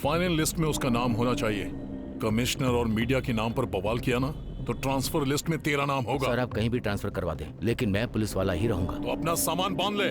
Final list में उसका नाम होना चाहिए। कमिश्नर और मीडिया के नाम पर बवाल किया ना तो ट्रांसफर लिस्ट में तेरा नाम होगा। सर आप कहीं भी ट्रांसफर करवा दें, लेकिन मैं पुलिस वाला ही रहूंगा। तो अपना सामान बांध ले।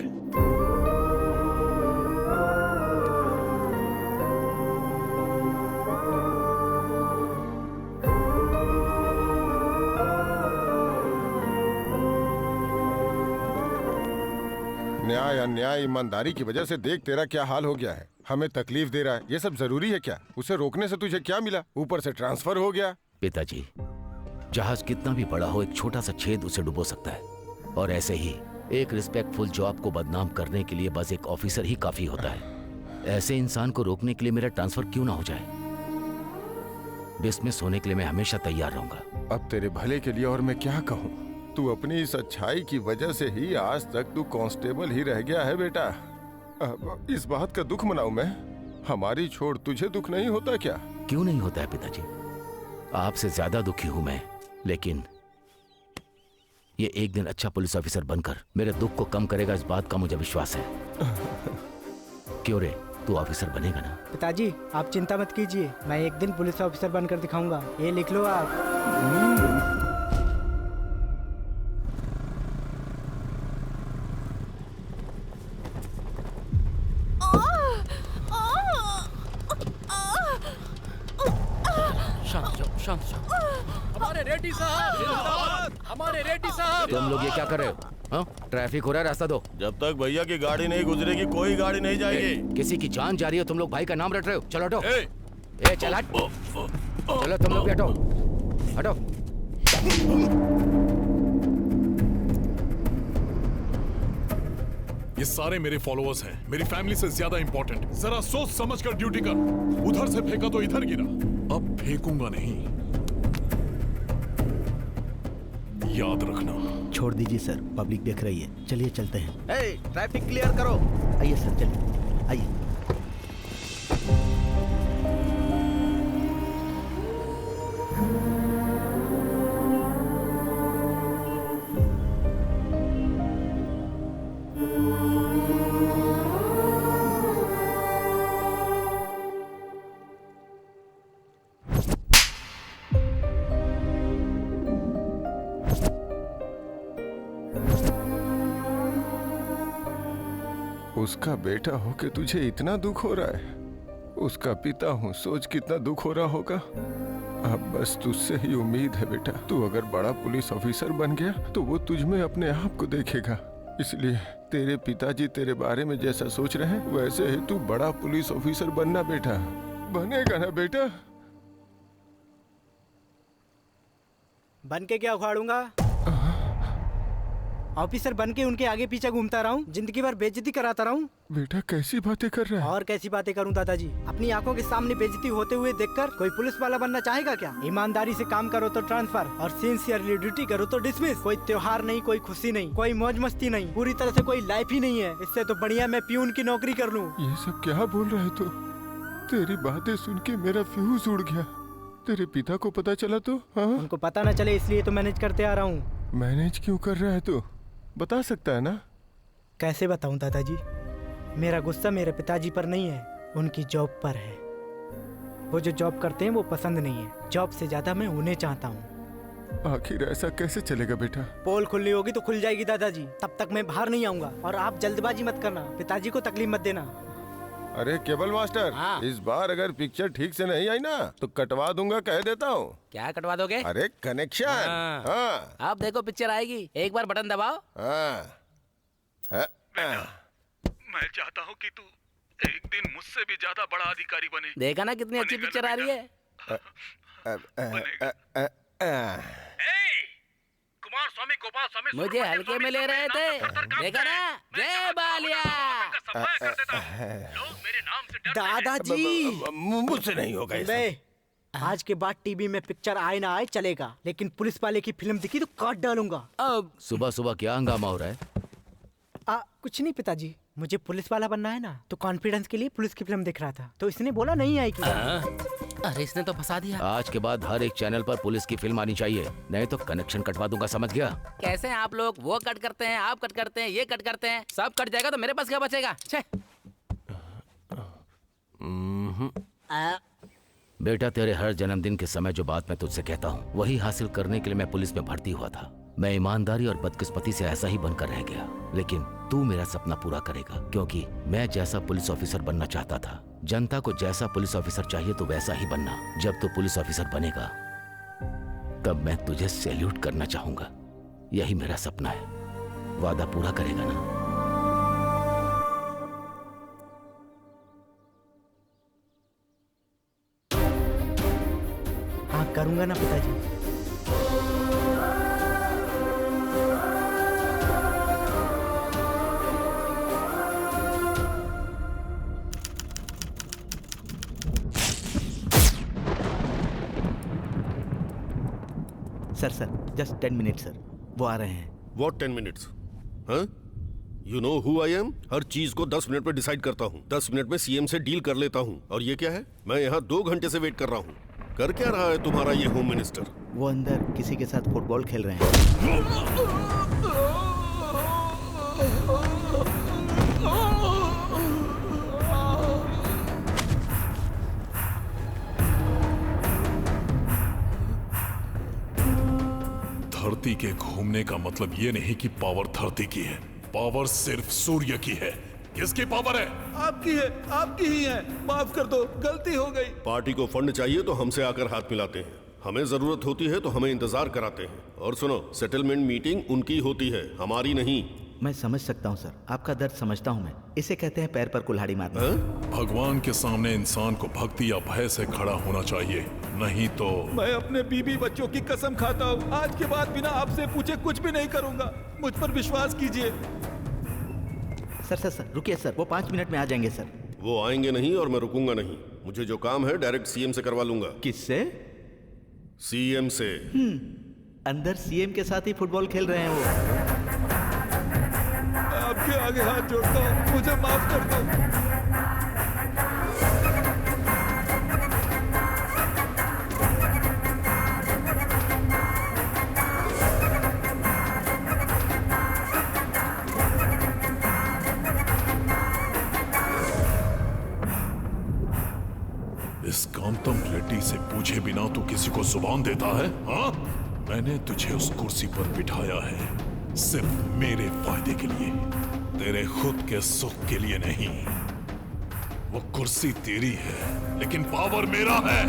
न्याय अन्याय ईमानदारी की वजह से देख तेरा क्या हाल हो गया है। हमें तकलीफ दे रहा है, ये सब जरूरी है क्या? उसे रोकने से तुझे क्या मिला? ऊपर से ट्रांसफर हो गया। पिताजी, जहाज कितना भी बड़ा हो, एक छोटा सा छेद उसे डुबो सकता है। और ऐसे ही एक रिस्पेक्टफुल जॉब को बदनाम करने के लिए बस एक ऑफिसर ही काफी होता है। ऐसे इंसान को रोकने के लिए मेरा ट्रांसफर क्यों ना हो जाए? डिसमिस होने के लिए मैं हमेशा तैयार रहूंगा। अब तेरे भले के लिए और मैं क्या कहूँ? तू अपनी इस अच्छाई की वजह से ही आज तक तू कांस्टेबल ही रह गया है बेटा। अब इस बात का दुख मनाऊं मैं? हमारी छोड़ तुझे दुख नहीं होता क्या? क्यों नहीं होता है पिताजी, आपसे ज्यादा दुखी हूं मैं, लेकिन ये एक दिन अच्छा पुलिस ऑफिसर बनकर मेरे दुख को कम करेगा, इस बात का मुझे विश्वास है। क्यों रे, तू ऑफिसर बनेगा ना? पिताजी आप चिंता मत कीजिए, मैं एक दिन पुलिस ऑफिसर बनकर दिखाऊंगा। ये लिख लो आप। शांत। हमारे रेड्डी साहब, हमारे रेड्डी साहब। तुम लोग ये क्या कर रहे हो? हाँ? ट्रैफिक हो रहा है, रास्ता दो। जब तक भैया की गाड़ी नहीं गुजरेगी कोई गाड़ी नहीं जाएगी। किसी की जान जा रही है, तुम लोग भाई का नाम रट रहे हो। चलो हटो। ए चल हट। चलो तुम लोग भी हटो, हटो। ये सारे मेरे फॉलोअर्स हैं, मेरी फैमिली से ज्यादा इंपॉर्टेंट। जरा सोच समझ कर ड्यूटी कर। उधर से फेंका तो इधर गिरा, अब फेंकूंगा नहीं, याद रखना। छोड़ दीजिए सर, पब्लिक देख रही है। चलिए चलते हैं। ट्रैफिक क्लियर करो। आइए सर, चलिए आइए। उसका बेटा हो के तुझे इतना दुख हो रहा है? उसका पिता हूँ, सोच कितना दुख हो रहा होगा। अब बस तुझसे ही उम्मीद है बेटा। तू अगर बड़ा पुलिस ऑफिसर बन गया तो वो तुझ में अपने आप को देखेगा। इसलिए तेरे पिताजी तेरे बारे में जैसा सोच रहे हैं वैसे ही तू बड़ा पुलिस ऑफिसर बनना बेटा। बनेगा ना बेटा? बन के क्या उखाड़ूंगा? ऑफिसर बन के उनके आगे पीछे घूमता रहूं, जिंदगी भर बेइज्जती कराता रहूं? बेटा कैसी बातें कर रहा है? और कैसी बातें करूं दादाजी? अपनी आंखों के सामने बेइज्जती होते हुए देखकर कोई पुलिस वाला बनना चाहेगा क्या? ईमानदारी से काम करो तो ट्रांसफर, और सिंसियरली ड्यूटी करो तो डिसमिस। कोई त्योहार नहीं, कोई खुशी नहीं, कोई मौज मस्ती नहीं, पूरी तरह से कोई लाइफ ही नहीं है। इससे तो बढ़िया मैं प्यून की नौकरी कर लूं। ये सब क्या बोल रहा है तू? तेरी बातें सुन के मेरा फ्यूज उड़ गया। तेरे पिता को पता चला तो? हाँ? उनको पता न चले इसलिए तो मैनेज करते आ रहा हूँ। मैनेज क्यों कर रहा है तू? बता सकता है ना? कैसे बताऊं दादाजी? मेरा गुस्सा मेरे पिताजी पर नहीं है, उनकी जॉब पर है। वो जो जॉब करते हैं वो पसंद नहीं है, जॉब से ज्यादा मैं उन्हें चाहता हूँ। आखिर ऐसा कैसे चलेगा बेटा? पोल खुलनी होगी तो खुल जाएगी दादाजी, तब तक मैं बाहर नहीं आऊंगा। और आप जल्दबाजी मत करना, पिताजी को तकलीफ मत देना। अरे केबल मास्टर, इस बार अगर पिक्चर ठीक से नहीं आई ना तो कटवा दूंगा, कह देता हूँ। क्या कटवा दोगे? अरे कनेक्शन। हाँ। आप देखो पिक्चर आएगी, एक बार बटन दबाओ। मैं चाहता हूँ कि तू एक दिन मुझसे भी ज्यादा बड़ा अधिकारी बने। देखा ना कितनी अच्छी पिक्चर आ रही है। कुमार स्वामी, गोपाल स्वामी मुझे हल्के में ले रहे थे, देखा ना? जय बालिया। लोग मेरे नाम से डरते हैं। दादाजी मुझसे नहीं होगा ये सब। आज के बाद टीवी में पिक्चर आए ना आए चलेगा, लेकिन पुलिस वाले की फिल्म दिखी तो काट डालूंगा। अब सुबह सुबह क्या हंगामा हो रहा है? कुछ नहीं पिताजी, मुझे पुलिस वाला बनना है ना, तो कॉन्फिडेंस के लिए पुलिस की फिल्म दिख रहा था, तो इसने बोला नहीं आएगी। अरे इसने तो फंसा दिया। आज के बाद हर एक चैनल पर पुलिस की फिल्म आनी चाहिए, नहीं तो कनेक्शन कटवा दूंगा, समझ गया? कैसे हैं आप लोग? वो कट करते हैं, आप कट करते हैं, ये कट करते हैं, सब कट जाएगा तो मेरे पास क्या बचेगा? छे। बेटा, तेरे हर जन्मदिन के समय जो बात मैं तुझसे कहता हूँ वही हासिल करने के लिए मैं पुलिस में भर्ती हुआ था। मैं ईमानदारी और बदकिस्मती से ऐसा ही बनकर रह गया, लेकिन तू मेरा सपना पूरा करेगा, क्योंकि मैं जैसा पुलिस ऑफिसर बनना चाहता था। जनता को जैसा पुलिस ऑफिसर चाहिए तो वैसा ही बनना। जब तू पुलिस ऑफिसर बनेगा तब मैं तुझे सैल्यूट करना चाहूंगा। यही मेरा सपना है। वादा पूरा करेगा ना? हाँ करूंगा ना पिताजी। सर जस्ट 10 मिनट सर, वो आ रहे हैं। What 10 minutes? हाँ? You know who I am? हर चीज को 10 मिनट में डिसाइड करता हूँ। 10 मिनट में सीएम से डील कर लेता हूँ। और ये क्या है? मैं यहाँ 2 घंटे से वेट कर रहा हूँ। कर क्या रहा है तुम्हारा ये होम मिनिस्टर? वो अंदर किसी के साथ फुटबॉल खेल रहे हैं। धरती के घूमने का मतलब ये नहीं कि पावर धरती की है। पावर सिर्फ सूर्य की है। किसकी पावर है? आपकी है, आपकी ही है। माफ कर दो, गलती हो गई। पार्टी को फंड चाहिए तो हमसे आकर हाथ मिलाते हैं, हमें जरूरत होती है तो हमें इंतजार कराते हैं। और सुनो, सेटलमेंट मीटिंग उनकी होती है, हमारी नहीं। मैं समझ सकता हूँ सर, आपका दर्द समझता हूँ मैं। इसे कहते हैं पैर पर कुल्हाड़ी मारना। भगवान के सामने इंसान को भक्ति या भय से खड़ा होना चाहिए, नहीं तो। मैं अपने बीबी बच्चों की कसम खाता हूँ, आज के बाद बिना आपसे पूछे कुछ भी नहीं करूँगा। मुझ पर विश्वास कीजिए। सर रुकिए सर, वो 5 मिनट में आ जाएंगे सर। वो आएंगे नहीं और मैं रुकूंगा नहीं। मुझे जो काम है डायरेक्ट सीएम से करवा लूंगा। किससे? सीएम से। अंदर सीएम के साथ ही फुटबॉल खेल रहे हैं वो। आपके आगे हाथ जोड़ता हूँ, मुझे माफ कर दो। इस कांतम रेड्डी से पूछे बिना तू किसी को जुबान देता है? हाँ? मैंने तुझे उस कुर्सी पर बिठाया है सिर्फ मेरे फायदे के लिए, तेरे खुद के सुख के लिए नहीं। वो कुर्सी तेरी है लेकिन पावर मेरा है।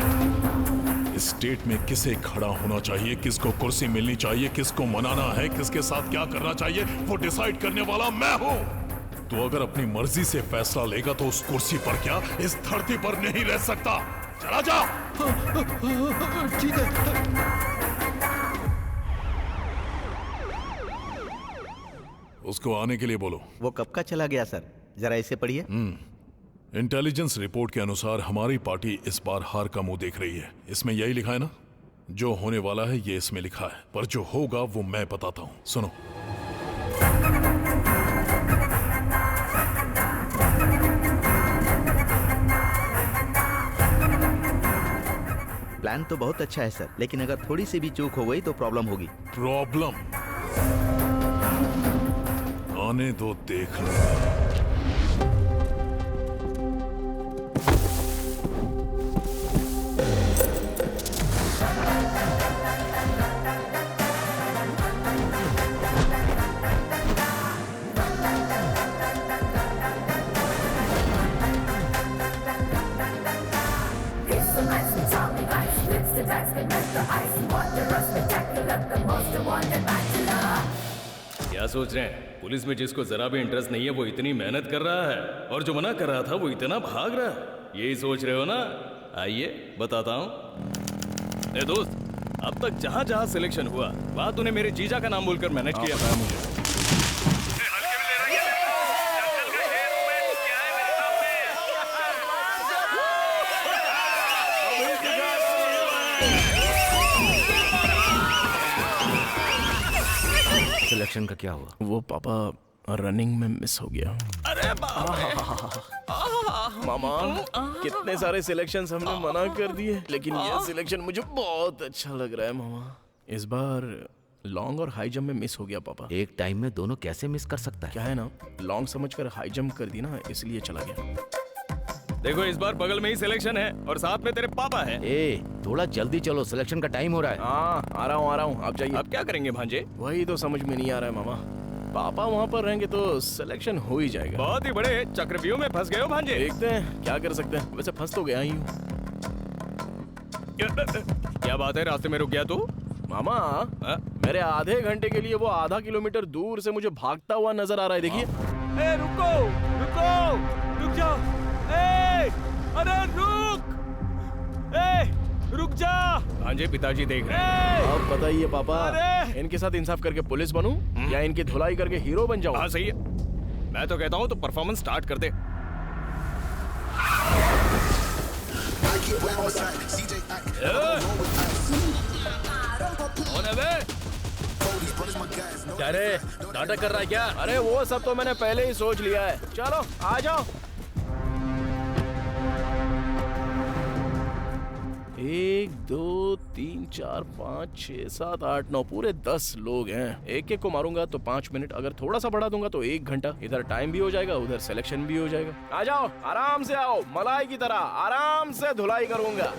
इस स्टेट में किसे खड़ा होना चाहिए, किसको कुर्सी मिलनी चाहिए, किसको मनाना है, किसके साथ क्या करना चाहिए, वो डिसाइड करने वाला मैं हूं। तो अगर अपनी मर्जी से फैसला लेगा तो उस कुर्सी पर क्या इस धरती पर नहीं रह सकता। चला जा। ठीक है। उसको आने के लिए बोलो। वो कब का चला गया सर? जरा इसे पढ़िए। इंटेलिजेंस रिपोर्ट के अनुसार हमारी पार्टी इस बार हार का मुंह देख रही है। इसमें यही लिखा है ना? जो होने वाला है ये इसमें लिखा है, पर जो होगा वो मैं बताता हूं। सुनो। प्लान तो बहुत अच्छा है सर, लेकिन अगर थोड़ी सी भी चूक हो गई तो प्रॉब्लम होगी। प्रॉब्लम? आने दो, देख लो। क्या सोच रहे हैं? पुलिस में जिसको जरा भी इंटरेस्ट नहीं है वो इतनी मेहनत कर रहा है, और जो मना कर रहा था वो इतना भाग रहा है। यही सोच रहे हो ना? आइए बताता हूँ। ए दोस्त, अब तक जहाँ जहाँ सिलेक्शन हुआ वहाँ तूने मेरे जीजा का नाम बोलकर मैनेज किया था मुझे। सिलेक्शन का क्या हुआ? वो पापा रनिंग में मिस हो गया। अरे मामा, कितने सारे सिलेक्शंस हमने मना कर दिए, लेकिन ये सिलेक्शन मुझे बहुत अच्छा लग रहा है मामा। इस बार लॉन्ग और हाई जंप में मिस हो गया पापा। एक टाइम में दोनों कैसे मिस कर सकता है? क्या है ना, लॉन्ग समझकर हाई जंप कर दी ना, इसलिए चला गया। देखो इस बार बगल में ही सिलेक्शन है और साथ में तेरे पापा है। ए, थोड़ा जल्दी चलो, सिलेक्शन का टाइम हो रहा है। हाँ आ रहा हूँ आप जाइए। अब क्या करेंगे भांजे? वही तो समझ में नहीं आ रहा है मामा। पापा वहाँ पर रहेंगे तो सिलेक्शन हो ही जाएगा। बहुत ही बड़े चक्रव्यूह में फंस गए हो भांजे। देखते हैं क्या कर सकते हैं। वैसे फंस तो गया ही हूँ। क्या बात है, रास्ते में रुक गया तू? मामा मेरे आधे घंटे के लिए वो आधा किलोमीटर दूर से मुझे भागता हुआ नजर आ रहा है। देखिए। ए, रुको रुको, रुक जाओ। ए, अरे रुक जा। भांजे पिताजी देख रहे हैं। अब बताइए पापा, इनके साथ इंसाफ करके पुलिस बनूं या इनकी धुलाई करके हीरो बन जाऊं? हाँ सही है, मैं तो कहता हूँ तो परफॉर्मेंस स्टार्ट कर दे। क्या रे, नाटक कर रहा है क्या? अरे वो सब तो मैंने पहले ही सोच लिया है। चलो आ जाओ। 1 2 3 4 5 6 7 8 9 पूरे 10 लोग हैं। एक को मारूंगा तो 5 मिनट, अगर थोड़ा सा बढ़ा दूंगा तो 1 घंटा। इधर टाइम भी हो जाएगा, उधर सिलेक्शन भी हो जाएगा। आ जाओ, आराम से आओ, मलाई की तरह आराम से धुलाई करूंगा।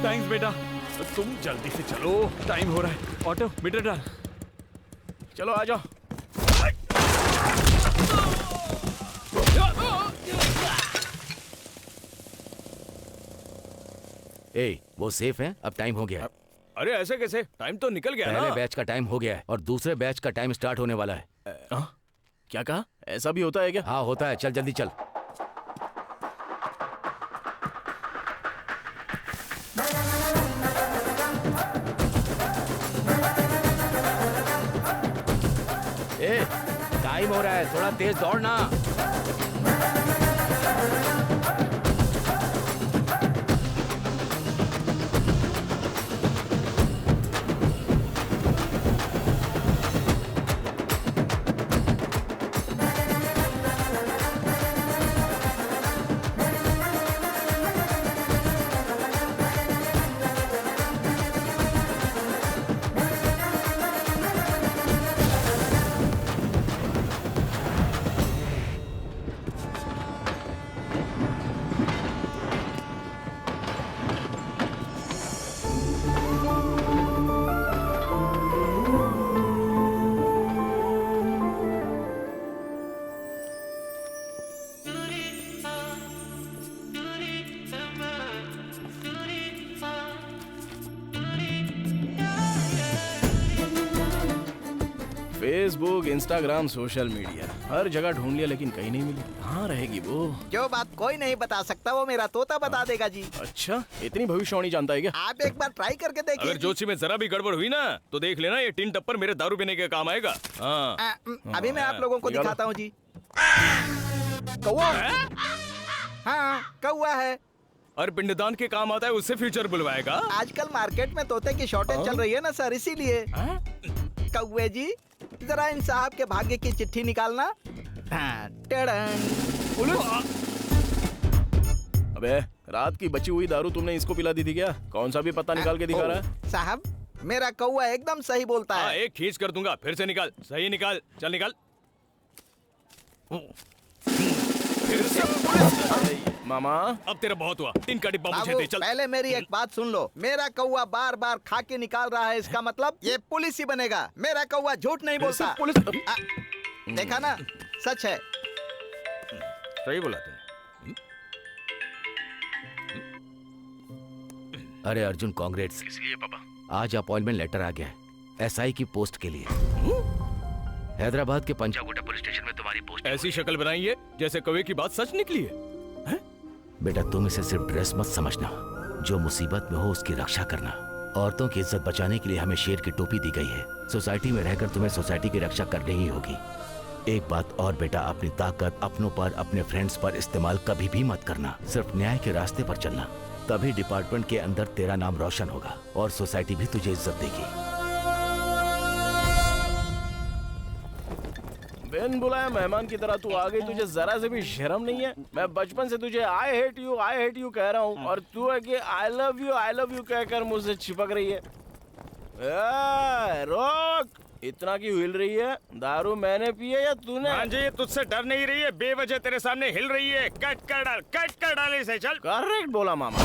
थैंक्स बेटा, तुम जल्दी से चलो, टाइम हो रहा है। ऑटो मीटर डाल। चलो आ जाओ। ए, वो सेफ है, अब टाइम हो गया है। अरे ऐसे कैसे, टाइम तो निकल गया पहले ना। बैच का टाइम हो गया है और दूसरे बैच का टाइम स्टार्ट होने वाला है। क्या कहा? ऐसा भी होता है क्या? हाँ होता है, चल जल्दी चल। ए, टाइम हो रहा है, थोड़ा तेज दौड़ना। फेसबुक, इंस्टाग्राम, सोशल मीडिया, हर जगह ढूंढ लिया लेकिन कहीं नहीं मिली। कहाँ रहेगी वो? जो बात कोई नहीं बता सकता वो मेरा तोता बता देगा जी। अच्छा, इतनी भविष्यवाणी जानता है क्या? आप एक बार ट्राई करके देखिए। अगर जोशी में जरा भी गड़बड़ हुई ना तो देख लेना, ये टिन टप्पर मेरे दारू पीने के काम आएगा। हाँ अभी मैं आप लोगों को दिखाता हूँ जी। कौवा? हाँ कौवा है। और पिंडदान के काम आता है, उससे फ्यूचर बुलवाएगा। आजकल मार्केट में तोते की शॉर्टेज चल रही है ना सर, इसीलिए। कौवे जी, जरा इन साहब के भाग्य की चिट्ठी निकालना। अबे रात की बची हुई दारू तुमने इसको पिला दी थी क्या? कौन सा भी पत्ता निकाल के दिखा रहा है? साहब, मेरा कौवा एकदम सही बोलता है। एक खींच कर दूंगा, फिर से निकाल। सही निकाल, चल निकाल। फिर से। मामा अब तेरा बहुत हुआ, 3 का डिब्बा मुझे दे, चल। पहले मेरी एक बात सुन लो, मेरा कौवा बार बार खा के निकाल रहा है, इसका मतलब ये पुलिस ही बनेगा। मेरा कौवा झूठ नहीं बोलता। पुलिस देखा ना, सच है। सही बोला तूने। अरे अर्जुन, कांग्रेस। इसलिए पापा आज अपॉइंटमेंट लेटर आ गया है एसआई की पोस्ट के लिए। हैदराबाद के पंजागुट्टा पुलिस स्टेशन में तुम्हारी पोस्ट। ऐसी शक्ल बनाई है जैसे कौवे की बात सच निकली है। बेटा, तुम इसे सिर्फ ड्रेस मत समझना, जो मुसीबत में हो उसकी रक्षा करना। औरतों की इज्जत बचाने के लिए हमें शेर की टोपी दी गई है। सोसाइटी में रहकर तुम्हें सोसाइटी की रक्षा करनी ही होगी। एक बात और बेटा, अपनी ताकत अपनों पर, अपने फ्रेंड्स पर इस्तेमाल कभी भी मत करना। सिर्फ न्याय के रास्ते पर चलना, तभी डिपार्टमेंट के अंदर तेरा नाम रोशन होगा और सोसाइटी भी तुझे इज्जत देगी। बिन बुलाया मेहमान की तरह तू आ गई, तुझे जरा से भी शर्म नहीं है? मैं बचपन से तुझे आई हेट यू कह रहा हूँ, और तू है कि आई लव यू कहकर मुझसे चिपक रही है। रोक, इतना क्यों हिल रही है? दारू मैंने पी है या तूने? हाँ जी, तुझसे डर नहीं रही है, बेवजह तेरे सामने हिल रही है। कट कर डाल इसे, चल। करेक्ट बोला मामा।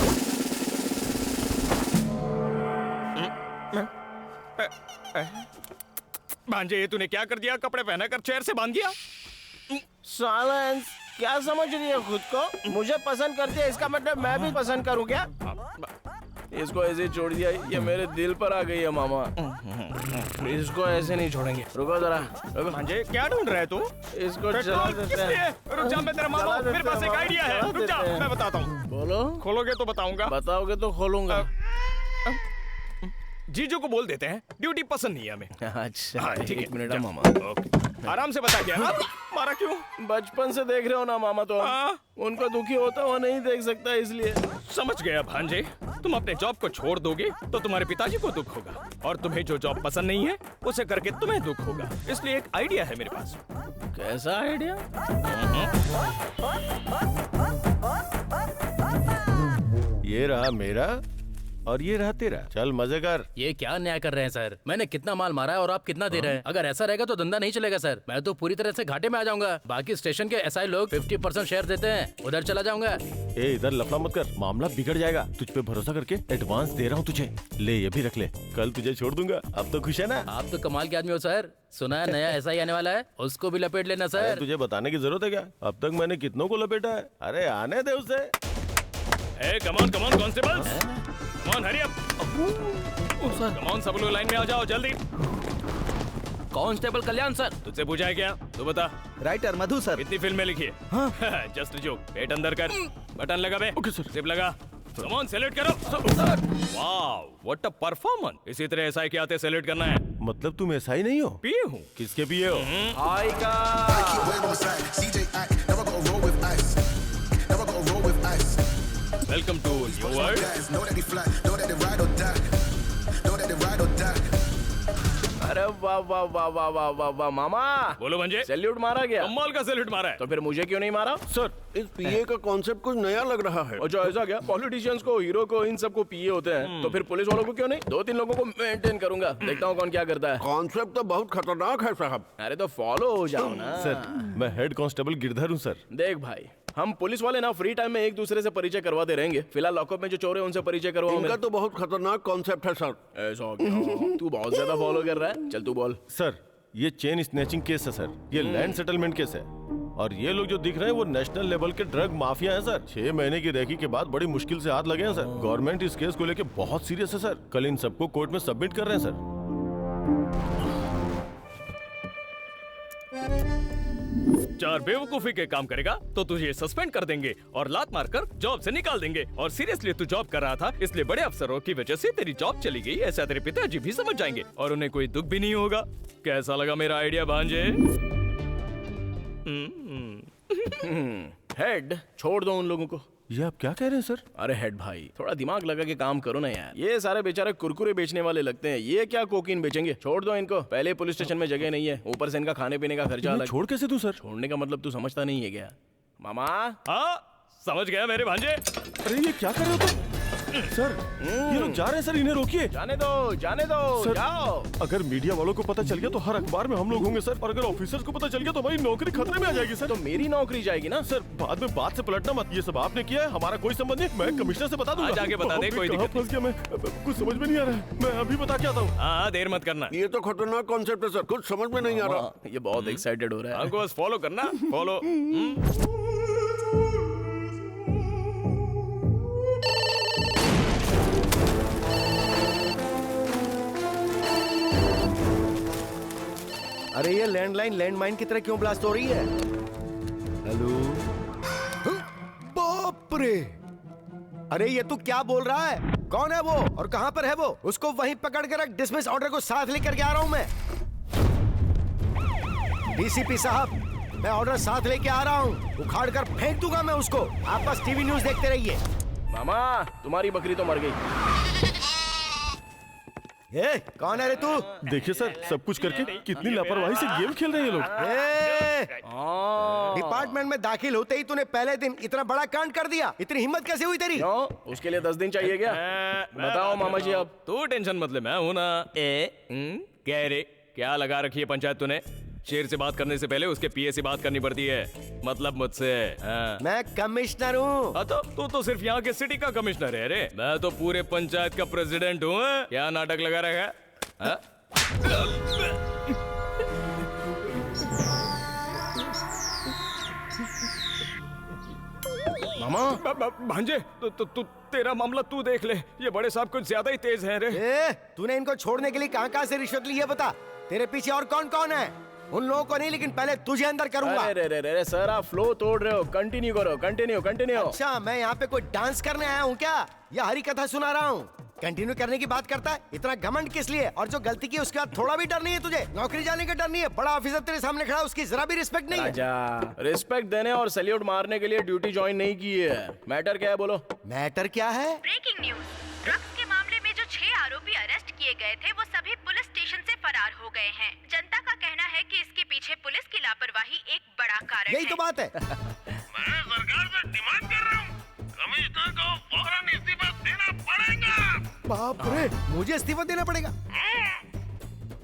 भांजे, ये तूने क्या कर दिया? कपड़े पहना कर चेयर से बांध दिया। साइलेंस, क्या समझ रही है खुद को? मुझे पसंद करती है, इसका मतलब मैं भी पसंद करूं क्या? इसको ऐसे ही छोड़ दिया, ये मेरे दिल पर आ गई है मामा। इसको ऐसे नहीं छोड़ेंगे। रुको जरा, रुको। भांजे, क्या ढूंढ रहे तू? इसको चला देते हैं। रुक जा, मैं तेरा मामा हूं, मेरे पास एक आइडिया है। रुक जा, मैं बताता हूँ। बोलो। खोलोगे तो बताऊंगा। बताओगे तो खोलूंगा। जीजू को बोल देते हैं, ड्यूटी पसंद नहीं है हमें। अच्छा, हाँ, ठीक है। एक मिनट मामा। ओके, आराम से बता। क्या मारा क्यों? बचपन से देख रहे हो ना मामा, तो उनको दुखी होता हुआ नहीं देख सकता, इसलिए। समझ गया भांजे, तुम अपने जॉब को छोड़ दोगे तो तुम्हारे पिताजी को दुख होगा, और तुम्हें जो जॉब पसंद नहीं है उसे करके तुम्हें दुख होगा। इसलिए एक आइडिया है मेरे पास। कैसा आइडिया? ये रहा मेरा और ये रहा तेरा, चल मजे कर। ये क्या न्याय कर रहे हैं सर? मैंने कितना माल मारा है और आप कितना दे रहे हैं? अगर ऐसा रहेगा तो धंधा नहीं चलेगा सर। मैं तो पूरी तरह से घाटे में आ जाऊंगा। बाकी स्टेशन के एसआई लोग 50% शेयर देते हैं, उधर चला जाऊंगा। ए, इधर लफड़ा मत कर, मामला बिगड़ जाएगा। तुझ पे भरोसा करके एडवांस दे रहा हूँ तुझे, ले ये भी रख ले, कल तुझे छोड़ दूंगा। अब तो खुश है ना? आप तो कमाल के आदमी हो सर। सुना है नया एसआई आने वाला है, उसको भी लपेट लेना सर। तुझे बताने की जरूरत है क्या? अब तक मैंने कितनों को लपेटा है। अरे आने दे उसे। कमान कांस्टेबल्स, कमान हरी अप। कमान, सब लोग लाइन में आ जाओ जल्दी। कांस्टेबल कल्याण सर। तुझसे पूछा है क्या? तू बता। राइटर मधु सर। कितनी फिल्में लिखी है? हाँ। Just joke. पेट अंदर कर, बटन लगा बे। Okay sir. जिप लगा। कमान, सैल्यूट करो। Wow, what a performance. इसी तरह एसआई के आते सैल्यूट करना है। मतलब तुम एसआई नहीं हो? पिए हूँ। किसके पिए हो? हाय का। Welcome to new world. अरे वाह वाह वाह वाह वाह वाह वाह मामा। बोलो भंजे। सैल्यूट मारा गया? कमाल का सैल्यूट मारा है। तो फिर मुझे क्यों नहीं मारा? सर, इस पीए का कॉन्सेप्ट कुछ नया लग रहा है। अच्छा, ऐसा क्या? पॉलिटिशियंस को, हीरो को, इन सबको पीए होते हैं, तो फिर पुलिस वालों को क्यों नहीं? 2-3 लोगों को मेंटेन करूंगा, देखता हूँ कौन क्या करता है। कॉन्सेप्ट तो बहुत खतरनाक है साहब। अरे तो फॉलो हो जाओ ना। सर, मैं हेड कांस्टेबल गिरधर हूँ सर। देख भाई, हम पुलिस वाले ना फ्री टाइम में एक दूसरे से परिचय करवाते रहेंगे। फिलहाल लॉकअप में जो चोर है उनसे परिचय करवाओ। इनका तो बहुत खतरनाक कॉन्सेप्ट है सर। ऐसा क्या? तू बहुत ज्यादा फॉलो कर रहा है। चल तू बोल। सर, ये चेन स्नैचिंग केस है सर, ये लैंड सेटलमेंट केस है, और ये लोग जो दिख रहे हैं वो नेशनल लेवल के ड्रग माफिया हैं सर। 6 महीने की रेकी के बाद बड़ी मुश्किल से हाथ लगे हैं सर। गवर्नमेंट इस केस को लेके बहुत सीरियस है सर। कल इन सबको कोर्ट में सबमिट कर रहे हैं सर। चार बेवकूफी के काम करेगा तो तुझे सस्पेंड कर देंगे और लात मारकर जॉब से निकाल देंगे। और सीरियसली तू जॉब कर रहा था, इसलिए बड़े अफसरों की वजह से तेरी जॉब चली गई, ऐसा तेरे पिताजी भी समझ जाएंगे और उन्हें कोई दुख भी नहीं होगा। कैसा लगा मेरा आइडिया भांजे? हेड, छोड़ दो उन लोगों को। ये आप क्या कह रहे हैं सर? अरे हेड भाई, थोड़ा दिमाग लगा के काम करो ना यार। ये सारे बेचारे कुरकुरे बेचने वाले लगते हैं, ये क्या कोकीन बेचेंगे? छोड़ दो इनको, पहले पुलिस स्टेशन में जगह नहीं है, ऊपर से इनका खाने पीने का खर्चा अलग। छोड़ कैसे दूं सर? छोड़ने का मतलब तू समझता नहीं है क्या? मामा हाँ समझ गया मेरे भांजे। अरे ये क्या कर रहे हो तुम? सर ये लोग जा रहे हैं सर, इन्हें रोकिए। जाने दो सर, जाओ। अगर मीडिया वालों को पता चल गया तो हर अखबार में हम लोग होंगे सर, और अगर ऑफिसर्स को पता चल गया तो हमारी नौकरी खतरे में आ जाएगी सर। तो मेरी नौकरी जाएगी ना सर बाद में बात से पलटना मत, ये सब आपने किया है, हमारा कोई संबंध नहीं। मैं कमिश्नर से बता दूंगा। आज आके बता दे, कोई कहाँ दिक्कत फंस गया मैं, कुछ समझ में नहीं आ रहा है। मैं अभी बता के आता हूँ। हाँ देर मत करना। ये तो खतरनाक कॉन्सेप्ट है सर, कुछ समझ में नहीं आ रहा। ये बहुत एक्साइटेड हो रहा है। हमको बस फॉलो करना, फॉलो। अरे ये लैंडलाइन लैंडमाइन की तरह क्यों ब्लास्ट हो रही है? हेलो? बाप रे! अरे ये तू क्या बोल रहा है? कौन है वो और कहां पर है वो? उसको वहीं पकड़ के रख, डिसमिस ऑर्डर को साथ लेकर के आ रहा हूं मैं। डीसीपी साहब, मैं ऑर्डर साथ लेके आ रहा हूं, उखाड़ कर फेंक दूंगा मैं उसको। आप बस टीवी न्यूज देखते रहिए। मामा तुम्हारी बकरी तो मर गई। ए, कौन है रे तू? देखिए सर, सब कुछ करके कितनी लापरवाही से गेम खेल रहे हैं ये लोग। डिपार्टमेंट में दाखिल होते ही तूने पहले दिन इतना बड़ा कांड कर दिया, इतनी हिम्मत कैसे हुई तेरी? क्यों? उसके लिए 10 दिन चाहिए क्या? बताओ मामा जी। अब तू टेंशन मत ले, मैं हूं ना। क्या रे, क्या लगा रखी है पंचायत तूने? शेर से बात करने से पहले उसके पीए से बात करनी पड़ती है, मतलब मुझसे। मैं कमिश्नर हूँ। तो तू तो सिर्फ यहाँ के सिटी का कमिश्नर है रे, मैं तो पूरे पंचायत का प्रेसिडेंट हूँ। क्या नाटक लगा रखा है? मामा भांजे, तू तेरा मामला तू देख ले, ये बड़े साहब कुछ ज्यादा ही तेज हैं रे। तूने इनको छोड़ने के लिए कहाँ से रिश्वत ली है बता? तेरे पीछे और कौन कौन है? उन लोगों को नहीं, लेकिन पहले तुझे अंदर करूंगा। अरे सर, आप फ्लो तोड़ रहे हो। कंटिन्यू करो, कंटिन्यू। अच्छा, मैं यहाँ पे कोई डांस करने आया हूँ क्या, या हरी कथा सुना रहा हूँ? कंटिन्यू करने की बात करता है, इतना घमंड किस लिए? और जो गलती की उसके बाद थोड़ा भी डर नहीं है तुझे? नौकरी जाने का डर नहीं है? बड़ा ऑफिसर तेरे सामने खड़ा, उसकी जरा भी रिस्पेक्ट नहीं है? रिस्पेक्ट देने और सैल्यूट मारने के लिए ड्यूटी ज्वाइन नहीं की है। मैटर क्या है बोलो? मैटर क्या है? ब्रेकिंग न्यूज, ड्रग्स के मामले में जो 6 आरोपी अरेस्ट किए गए थे वो सभी पुलिस स्टेशन से फरार हो गए हैं। जनता का कहना है कि इसके पीछे पुलिस की लापरवाही एक बड़ा कारण यही तो बात है। मैं सरकार से डिमांड कर रहा हूँ, कमिश्नर को फौरन इस्तीफा देना पड़ेगा। बाप रे, मुझे इस्तीफा देना पड़ेगा?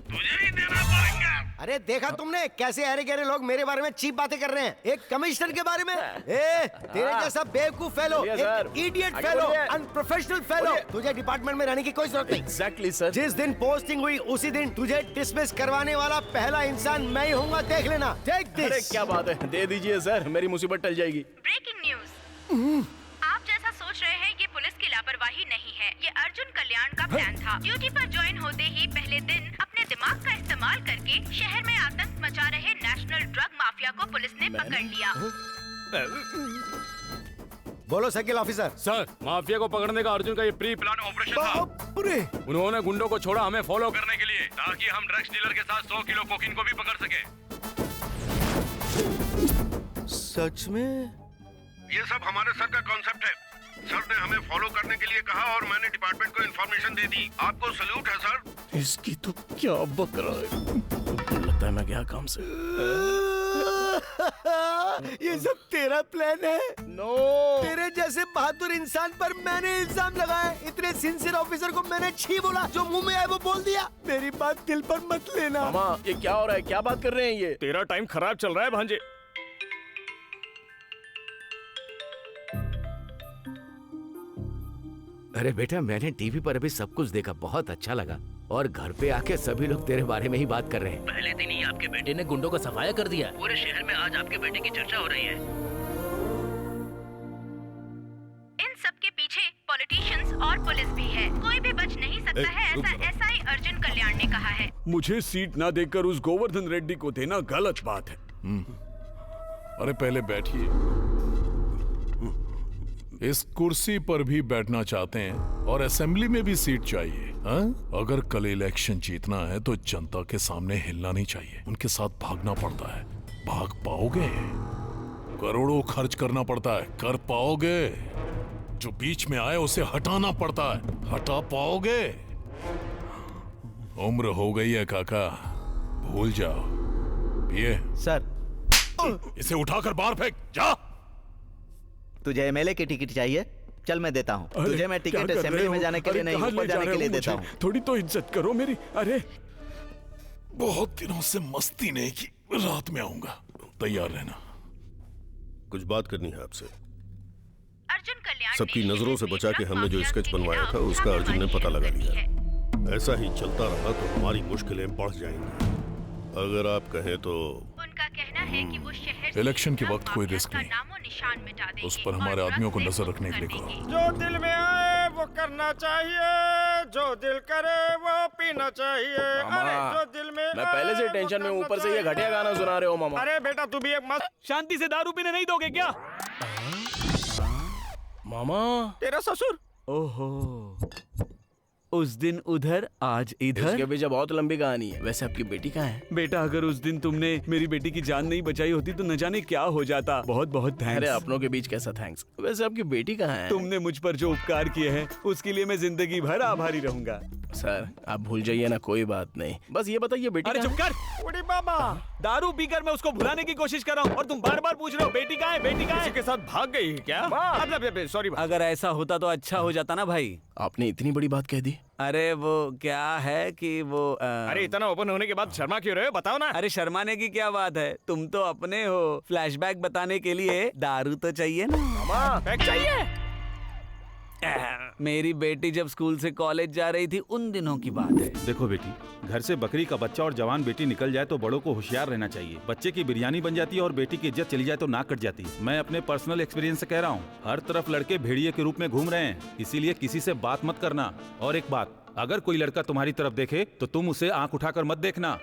तुझे ही देना पड़ेगा। अरे देखा तुमने कैसे अरे गहरे लोग मेरे बारे में चीप बातें कर रहे हैं, एक कमिश्नर के बारे में। तेरे जैसा बेवकूफ fellow, idiot fellow, unprofessional fellow, तुझे डिपार्टमेंट में रहने की कोई जरूरत नहीं। Exactly sir. जिस दिन पोस्टिंग हुई उसी दिन तुझे डिसमिस करवाने वाला पहला इंसान मैं ही होऊंगा, देख लेना। Take this. अरे क्या बात है, दे दीजिए सर, मेरी मुसीबत टल जाएगी। ब्रेकिंग न्यूज, आप जैसा सोच रहे हैं ये पुलिस की लापरवाही नहीं है, ये अर्जुन कल्याण का प्लान था। ड्यूटी पर ज्वाइन होते ही पहले दिन अपने दिमाग का इस्तेमाल करके शहर में आतंक मचा रहे नेशनल ड्रग माफिया को पुलिस ने पकड़ लिया। बोलो सर्किल ऑफिसर। सर, माफिया को पकड़ने का अर्जुन का ये प्री प्लान ऑपरेशन था। उन्होंने गुंडों को छोड़ा हमें फॉलो करने के लिए, ताकि हम ड्रग्स डीलर के साथ 100 किलो कोकीन को भी पकड़ सके। सच में? ये सब हमारे सर का कॉन्सेप्ट है। सर ने हमें फॉलो करने के लिए कहा और मैंने डिपार्टमेंट को इन्फॉर्मेशन दे दी। आपको सल्यूट है सर। इसकी तो क्या बकरा है, लगता है मैं गया काम से। ये सब तेरा प्लान है? नो, तेरे जैसे बहादुर इंसान पर मैंने इल्जाम लगाया। इतने सिंसियर ऑफिसर को मैंने छी बोला, जो मुंह में आए वो बोल दिया। मेरी बात दिल पर मत लेना। मामा ये क्या हो रहा है, क्या बात कर रहे हैं ये? तेरा टाइम खराब चल रहा है भांजे। अरे बेटा, मैंने टीवी पर अभी सब कुछ देखा, बहुत अच्छा लगा। और घर पे आके सभी लोग तेरे बारे में ही बात कर रहे हैं। पहले दिन ही आपके बेटे ने गुंडों को सफाया कर दिया। पूरे शहर में आज आपके बेटे की चर्चा हो रही है। इन सब के पीछे पॉलिटिशियंस और पुलिस भी है, कोई भी बच नहीं सकता है, ऐसा एसआई अर्जुन कल्याण ने कहा है। मुझे सीट ना देकर उस गोवर्धन रेड्डी को देना गलत बात है। अरे पहले बैठिए। इस कुर्सी पर भी बैठना चाहते हैं और असेंबली में भी सीट चाहिए, हाँ? अगर कल इलेक्शन जीतना है तो जनता के सामने हिलना नहीं चाहिए, उनके साथ भागना पड़ता है। भाग पाओगे? करोड़ों खर्च करना पड़ता है, कर पाओगे? जो बीच में आए उसे हटाना पड़ता है। हटा पाओगे? उम्र हो गई है काका, भूल जाओ। पिए सर। इसे उठाकर बाहर फेंक। जा। तुझे एमएलए की टिकट चाहिए? चल मैं देता हूँ तुझे। मैं टिकट असेंबली में जाने के लिए नहीं, ऊपर जाने के लिए देता हूँ। थोड़ी तो इज्जत करो मेरी। अरे बहुत दिनों से मस्ती नहीं की, रात में आऊंगा, तैयार रहना। कुछ बात करनी है आपसे। अर्जुन कल्याण सबकी नजरों से बचा के हमने जो स्केच बनवाया था उसका अर्जुन ने पता लगा लिया। ऐसा ही चलता रहा तो हमारी मुश्किलें बढ़ जाएंगी। अगर आप कहें तो उनका कहना है कि वो शहर से इलेक्शन के वक्त कोई रिस्क नहीं, नामो निशान मिटा देंगे। उस पर हमारे आदमियों को नजर रखने के लिए कहो। जो दिल में आए वो करना चाहिए, जो दिल करे वो पीना चाहिए। अरे जो दिल में मैं पहले से टेंशन में, ऊपर से ये घटिया गाना सुना रहे हो मामा। अरे बेटा तू भी एक मस्त। शांति से दारू पीने नहीं दोगे क्या? मामा तेरा ससुर। ओहो, उस दिन उधर आज इधर। इसके पीछे बहुत लंबी कहानी है। वैसे आपकी बेटी कहाँ है? बेटा अगर उस दिन तुमने मेरी बेटी की जान नहीं बचाई होती तो न जाने क्या हो जाता। बहुत बहुत थैंक्स। अरे अपनों के बीच कैसा थैंक्स। वैसे आपकी बेटी कहाँ है? तुमने मुझ पर जो उपकार किए हैं उसके लिए मैं जिंदगी भर आभारी रहूंगा। सर आप भूल जाइए ना, कोई बात नहीं। बस ये बताइए बेटी। अरे चुप कर। उड़ी बाबा, दारू पीकर मैं उसको भुलाने की कोशिश कर रहा हूँ और तुम बार बार पूछ रहे हो बेटी कहाँ है, बेटी कहाँ है? के साथ भाग गई है क्या? सॉरी। अगर ऐसा होता तो अच्छा हो जाता ना भाई। आपने इतनी बड़ी बात कह दी। अरे वो क्या है कि वो अरे इतना ओपन होने के बाद शर्मा क्यों रहे हो, बताओ ना। अरे शर्माने की क्या बात है, तुम तो अपने हो। फ्लैशबैक बताने के लिए दारू तो चाहिए ना। मामा पैक चाहिए। मेरी बेटी जब स्कूल से कॉलेज जा रही थी उन दिनों की बात है। देखो बेटी, घर से बकरी का बच्चा और जवान बेटी निकल जाए तो बड़ों को होशियार रहना चाहिए। बच्चे की बिरयानी बन जाती है और बेटी की इज्जत चली जाए तो नाक कट जाती है। मैं अपने पर्सनल एक्सपीरियंस से कह रहा हूँ, हर तरफ लड़के भेड़िए के रूप में घूम रहे हैं, इसीलिए किसी से बात मत करना। और एक बात, अगर कोई लड़का तुम्हारी तरफ देखे तो तुम उसे आंख उठाकर मत देखना।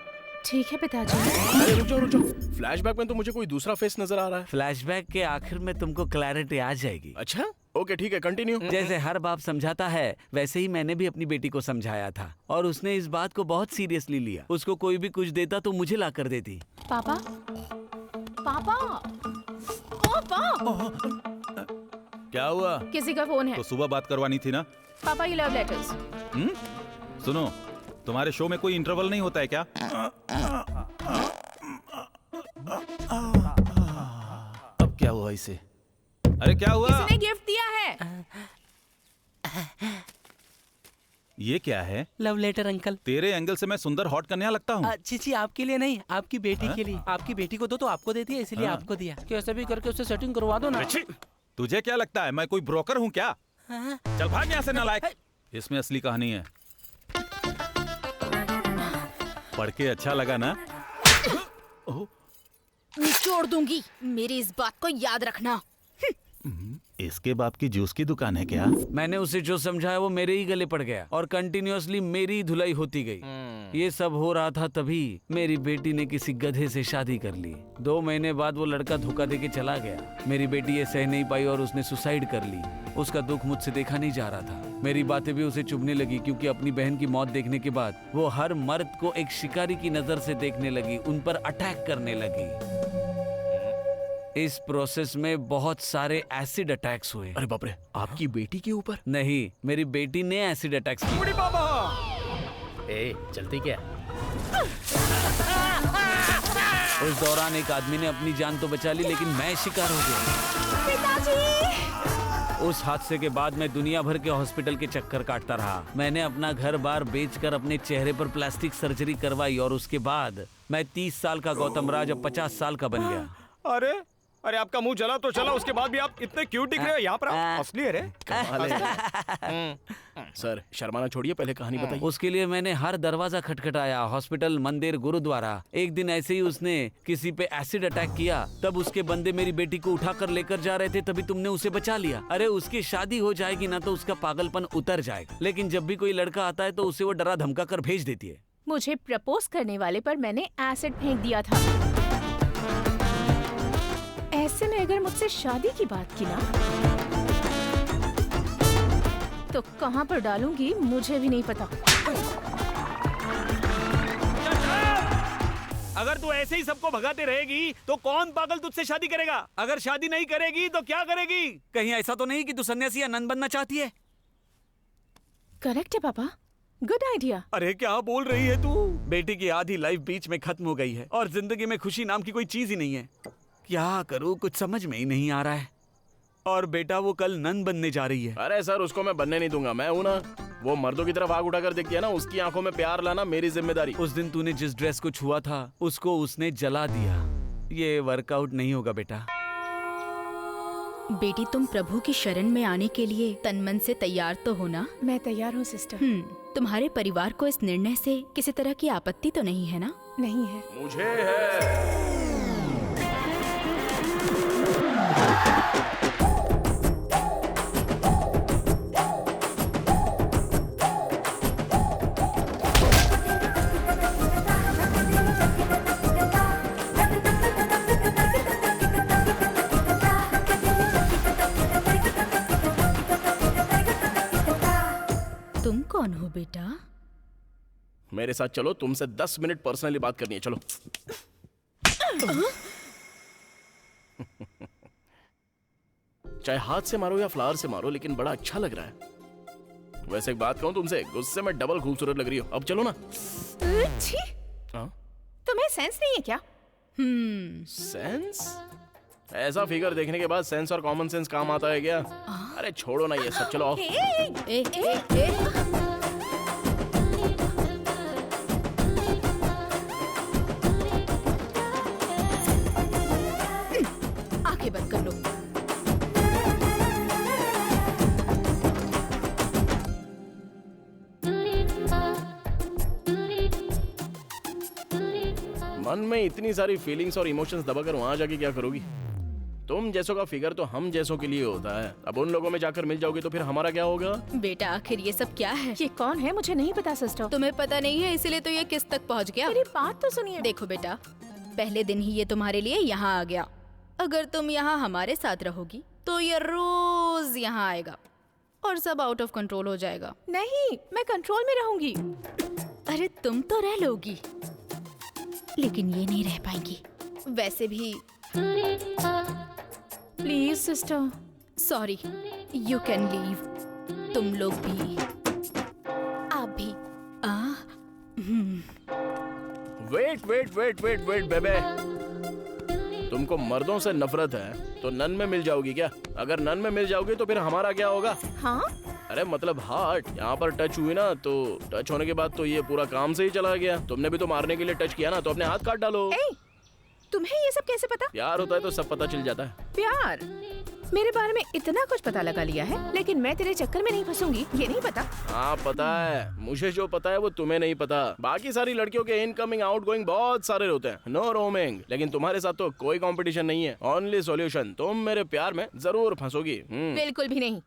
ठीक है पिताजी। अरे रुक जाओ। फ्लैशबैक में तो मुझे कोई दूसरा फेस नजर आ रहा है। फ्लैशबैक के आखिर में तुमको क्लैरिटी आ जाएगी। अच्छा ओके ठीक है, कंटिन्यू। जैसे हर बाप समझाता है वैसे ही मैंने भी अपनी बेटी को समझाया था और उसने इस बात को बहुत सीरियसली लिया। उसको कोई भी कुछ देता तो मुझे ला कर देती। पापा पापा पापा, क्या हुआ? किसी का फोन है। तो सुबह बात करवानी थी ना। पापा ये लव लेटर्स। सुनो, तुम्हारे शो में कोई इंटरवल नहीं होता है क्या? अब क्या हुआ इसे? अरे क्या हुआ? किसी ने गिफ्ट दिया है। ये क्या है? Love letter uncle. तेरे एंगल से मैं सुंदर हॉट कन्या लगता हूँ? जी आपके लिए नहीं, आपकी बेटी के लिए। आपकी बेटी को दो तो आपको दे दिया, इसलिए आपको दिया। कैसे भी करके उससे सेटिंग करवा दो ना। तुझे क्या लगता है मैं कोई ब्रोकर हूँ क्या? चल भाग यहाँ से नालायक। इसमें असली कहानी है, पढ़ के अच्छा लगा ना? निचोड़ दूंगी, मेरी इस बात को याद रखना। इसके बाप की जूस की दुकान है क्या? मैंने उसे जो समझाया वो मेरे ही गले पड़ गया और कंटिन्यूअसली मेरी धुलाई होती गई। ये सब हो रहा था तभी मेरी बेटी ने किसी गधे से शादी कर ली। 2 महीने बाद वो लड़का धोखा देके चला गया। मेरी बेटी ये सह नहीं पाई और उसने सुसाइड कर ली। उसका दुख मुझसे देखा नहीं जा रहा था। मेरी बातें भी उसे चुभने लगी क्योंकि अपनी बहन की मौत देखने के बाद वो हर मर्द को एक शिकारी की नजर से देखने लगी, उन पर अटैक करने लगी। इस प्रोसेस में बहुत सारे एसिड अटैक्स हुए। अरे बाप रे, आपकी बेटी के ऊपर? नहीं, मेरी बेटी ने एसिड अटैक्स किए। चलती क्या? उस दौरान एक आदमी ने अपनी जान तो बचा ली लेकिन मैं शिकार हो गया। पिताजी! उस हादसे के बाद मैं दुनिया भर के हॉस्पिटल के चक्कर काटता रहा। मैंने अपना घर बार बेचकर अपने चेहरे पर प्लास्टिक सर्जरी करवाई और उसके बाद मैं 30 साल का गौतम राज अब 50 साल का बन गया। अरे अरे आपका मुंह जला तो चला, उसके बाद भी आप इतने क्यूट दिख रहे हो। यहाँ पर असली है रे। सर शर्माना छोड़िए, पहले कहानी बताइए। उसके लिए मैंने हर दरवाजा खटखटाया, हॉस्पिटल, मंदिर, गुरुद्वारा। एक दिन ऐसे ही उसने किसी पे एसिड अटैक किया। तब उसके बंदे मेरी बेटी को उठाकर लेकर जा रहे थे, तभी तुमने उसे बचा लिया। अरे उसकी शादी हो जाएगी ना तो उसका पागलपन उतर जाएगा, लेकिन जब भी कोई लड़का आता है तो उसे वो डरा धमका कर भेज देती है। मुझे प्रपोज करने वाले पर मैंने एसिड फेंक दिया था। ऐसे में अगर मुझसे शादी की बात की ना तो कहाँ पर डालूंगी मुझे भी नहीं पता। अगर तू ऐसे ही सबको भगाते रहेगी तो कौन पागल तुझसे शादी करेगा? अगर शादी नहीं करेगी तो क्या करेगी? कहीं ऐसा तो नहीं कि तू सन्यासी या नन बनना चाहती है? करेक्ट है पापा, गुड आइडिया। अरे क्या बोल रही है तू? बेटी की आधी लाइफ बीच में खत्म हो गई है और जिंदगी में खुशी नाम की कोई चीज ही नहीं है। क्या करूं, कुछ समझ में ही नहीं आ रहा है। और बेटा वो कल नन बनने जा रही है। अरे सर, उसको मैं बनने नहीं दूंगा। मैं हूं ना, वो मर्दों की तरफ आग उठाकर देखती है ना, उसकी आंखों में प्यार लाना मेरी जिम्मेदारी। उस दिन तूने जिस ड्रेस को छुआ था उसको उसने जला दिया। ये वर्कआउट नहीं होगा बेटा। बेटी, तुम प्रभु की शरण में आने के लिए तन मन से तैयार तो हो ना? मैं तैयार हूँ सिस्टर। तुम्हारे परिवार को इस निर्णय से किसी तरह की आपत्ति तो नहीं है ना? नहीं है। मुझे है। तुम कौन हो बेटा? मेरे साथ चलो, तुमसे 10 मिनट पर्सनली बात करनी है। चलो। चाहे हाथ से मारो या फ्लावर से मारो, लेकिन बड़ा अच्छा लग रहा है। वैसे एक बात कहूं तुमसे, गुस्से में डबल खूबसूरत लग रही हो। अब चलो ना। तुम्हें सेंस नहीं है क्या? सेंस? ऐसा फिगर देखने के बाद सेंस और कॉमन सेंस काम आता है क्या? अरे छोड़ो ना ये सब, चलो आओ। आंखें बंद कर लो। मन में इतनी सारी फीलिंग्स और इमोशंस दबाकर वहां जाके क्या करोगी? तुम जैसों का फिगर तो हम जैसों के लिए होता है। अब उन लोगों में जाकर मिल जाओगे तो फिर हमारा क्या होगा? बेटा आखिर ये सब क्या है? ये कौन है मुझे नहीं पता सिस्टर। तुम्हें पता नहीं है इसीलिए तो ये किस तक पहुंच गया। मेरी बात तो सुनिए। देखो बेटा, पहले दिन ही ये तुम्हारे लिए यहाँ आ गया। अगर तुम यहाँ हमारे साथ रहोगी तो ये रोज यहाँ आएगा और सब आउट ऑफ कंट्रोल हो जाएगा। नहीं, मैं कंट्रोल में रहूंगी। अरे तुम तो रह लोगी, लेकिन ये नहीं रह पाएंगी। वैसे भी please sister. Sorry, you can leave. तुम लोग भी, आप भी। Wait wait wait wait wait बेबे, तुमको मर्दों से नफरत है तो नन में मिल जाओगी क्या? अगर नन में मिल जाओगी तो फिर हमारा क्या होगा? हाँ? अरे मतलब हार्ट यहाँ पर टच हुई ना, तो टच होने के बाद तो ये पूरा काम से ही चला गया। तुमने भी तो मारने के लिए टच किया ना, तो अपने हाथ काट डालो। तुम्हें ये सब कैसे पता? प्यार होता है तो सब पता चल जाता है। प्यार? मेरे बारे में इतना कुछ पता लगा लिया है, लेकिन मैं तेरे चक्कर में नहीं फंसूंगी, ये नहीं पता? हाँ पता है, मुझे जो पता है वो तुम्हें नहीं पता। बाकी सारी लड़कियों के इनकमिंग आउटगोइंग बहुत सारे होते हैं, नो रोमिंग। लेकिन तुम्हारे साथ तो कोई कंपटीशन नहीं है, ओनली सॉल्यूशन। तुम मेरे प्यार में जरूर फंसोगी। बिल्कुल भी नहीं।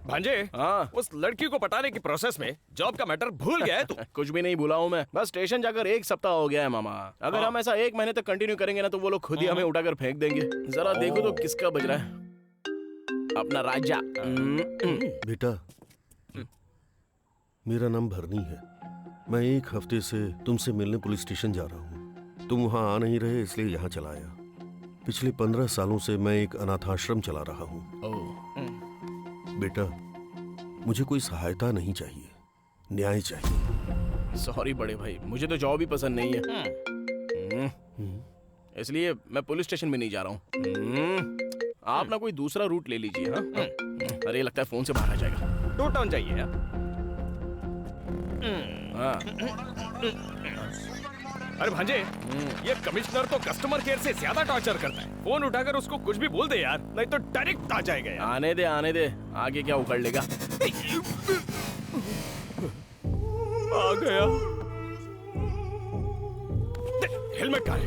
भांजे, हाँ, उस लड़की को पटाने की प्रोसेस में जॉब का मैटर भूल गया है तू? कुछ भी नहीं भूला हूँ मैं, बस स्टेशन जाकर 1 सप्ताह हो गया है मामा। अगर हम ऐसा 1 महीने तक कंटिन्यू करेंगे ना तो वो लोग खुद ही हमें उठाकर फेंक देंगे। जरा देखो तो किसका बज रहा है। अपना राजा। बेटा, मेरा नाम भरनी है। मैं 1 हफ्ते से तुमसे मिलने पुलिस स्टेशन जा रहा हूँ। तुम वहाँ आ नहीं रहे इसलिए यहाँ चला आया। पिछले 15 सालों से मैं एक अनाथाश्रम चला रहा हूँ। बेटा, मुझे कोई सहायता नहीं चाहिए, न्याय चाहिए। सॉरी बड़े भाई, मुझे तो जॉब ही पसंद नहीं है, इसलिए मैं पुलिस स्टेशन में नहीं जा रहा हूँ। आप ना कोई दूसरा रूट ले लीजिए। हाँ? अरे लगता है फोन से बाहर आ जाएगा। टू टाउन जाइए। अरे भांजे, ये कमिश्नर तो कस्टमर केयर से ज्यादा टॉर्चर करता है। फोन उठाकर उसको कुछ भी बोल दे यार, नहीं तो डायरेक्ट आ जाएगा यार। आने दे, आगे क्या उखड़ लेगा। आ गया। हेलमेट कहाँ है?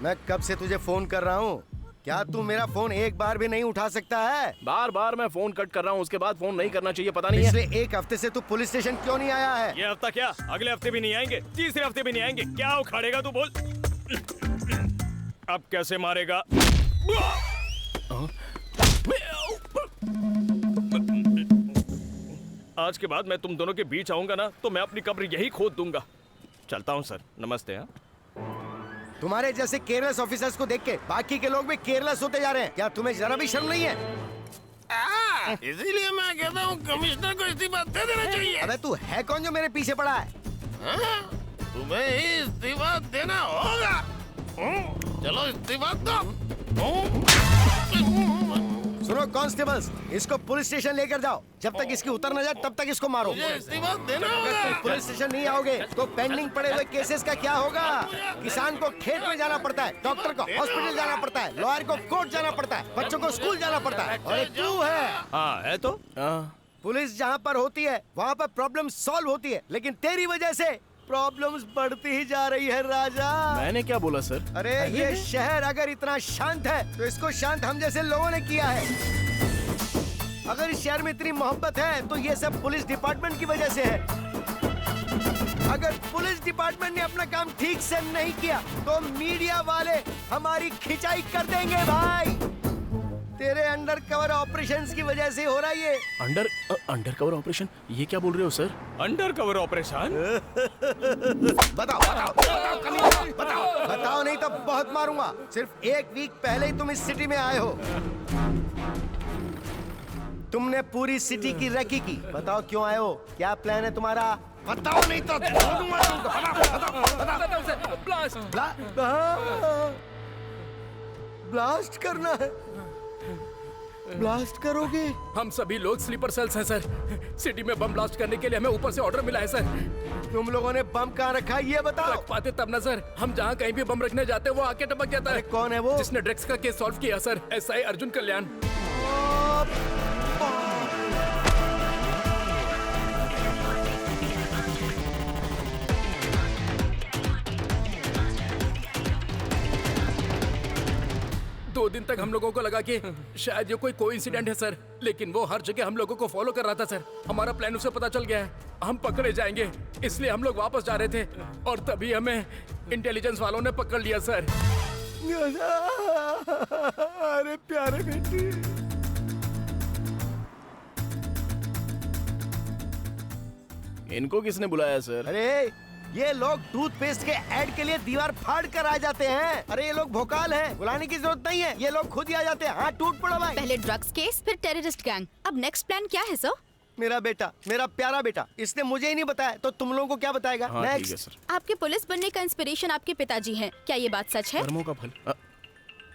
मैं कब से तुझे फोन कर रहा हूँ, क्या तू मेरा फोन एक बार भी नहीं उठा सकता है? बार मैं फोन कट कर रहा हूँ, उसके बाद फोन नहीं करना चाहिए, पता नहीं है। पिछले 1 हफ्ते से तू पुलिस स्टेशन क्यों नहीं आया है? ये हफ्ता क्या, अगले हफ्ते भी नहीं आएंगे, तीसरे हफ्ते भी नहीं आएंगे। क्या उखाड़ेगा तू बोल? अब कैसे मारेगा? आज के बाद मैं तुम दोनों के बीच आऊंगा ना तो मैं अपनी कब्र यही खोद दूंगा। चलता हूँ सर, नमस्ते। हाँ, तुम्हारे जैसे केयरलेस ऑफिसर्स को देख के बाकी के लोग भी केयरलेस होते जा रहे हैं। क्या तुम्हें जरा भी शर्म नहीं है? इसीलिए मैं कहता हूँ कमिश्नर को इस्तीफा दे देना चाहिए। अबे तू है कौन जो मेरे पीछे पड़ा है? तुम्हें ही इस्तीफा देना होगा। चलो इस्तीफा दो। सुनो कांस्टेबल्स, इसको पुलिस स्टेशन लेकर जाओ। जब तक इसकी उतर न जाए तब तक इसको मारो। इस्तीफा देना होगा। अगर तुम पुलिस स्टेशन नहीं आओगे तो पेंडिंग पड़े हुए केसेस का क्या होगा? किसान को खेत में जाना पड़ता है, डॉक्टर को हॉस्पिटल जाना पड़ता है, लॉयर को कोर्ट जाना पड़ता है, बच्चों को स्कूल जाना पड़ता है। और एक तू है। हाँ है तो। पुलिस जहाँ पर होती है वहाँ पर प्रॉब्लम सॉल्व होती है, लेकिन तेरी वजह से प्रॉब्लम्स बढ़ती ही जा रही है राजा। मैंने क्या बोला सर? अरे ये शहर अगर इतना शांत है तो इसको शांत हम जैसे लोगों ने किया है। अगर इस शहर में इतनी मोहब्बत है तो ये सब पुलिस डिपार्टमेंट की वजह से है। अगर पुलिस डिपार्टमेंट ने अपना काम ठीक से नहीं किया तो मीडिया वाले हमारी खिंचाई कर देंगे भाई। तेरे अंडर कवर ऑपरेशंस की वजह से हो रहा है ये। Under cover operation? ये क्या बोल रहे हो सर? Under cover operation? बताओ नहीं तो बहुत मारूंगा। सिर्फ एक वीक पहले ही तुम इस सिटी में आए हो। तुमने पूरी सिटी की रेकी की। बताओ क्यों आए हो? क्या प्लान है तुम्हारा? बताओ नहीं तो ब्लास्ट करना है। ब्लास्ट करोगे? हम सभी लोग स्लीपर सेल्स हैं सर। सिटी में बम ब्लास्ट करने के लिए हमें ऊपर से ऑर्डर मिला है सर। तुम लोगों ने बम कहाँ रखा है ये बताओ। रख पाते तब ना सर। हम जहाँ कहीं भी बम रखने जाते हैं वो आके टपक जाता है। कौन है वो? जिसने ड्रग्स का केस सॉल्व किया सर, एसआई अर्जुन कल्याण। दो दिन तक हम लोगों को लगा कि शायद ये कोई कोइंसिडेंट है सर, लेकिन वो हर जगह हम लोगों को फॉलो कर रहा था सर। हमारा प्लान उसे पता चल गया है, हम पकड़े जाएंगे, इसलिए हम लोग वापस जा रहे थे और तभी हमें इंटेलिजेंस वालों ने पकड़ लिया सर। अरे प्यारे बेटी। इनको किसने बुलाया सर? अरे ये लोग टूथपेस्ट के ऐड के लिए दीवार फाड़ कर आ जाते हैं। अरे ये लोग भोकाल हैं, बुलाने की जरूरत नहीं है, ये लोग खुद ही आ जाते हैं। हाँ टूट पड़ो भाई। पहले ड्रग्स केस, फिर टेररिस्ट गैंग। अब नेक्स्ट प्लान क्या है सर? मेरा बेटा, मेरा प्यारा बेटा, इसने मुझे ही नहीं बताया तो तुम लोगों को क्या बताएगा? हाँ, ठीक है सर। आपके पुलिस बनने का इंस्पिरेशन आपके पिताजी हैं, क्या ये बात सच है? कर्मों का फल।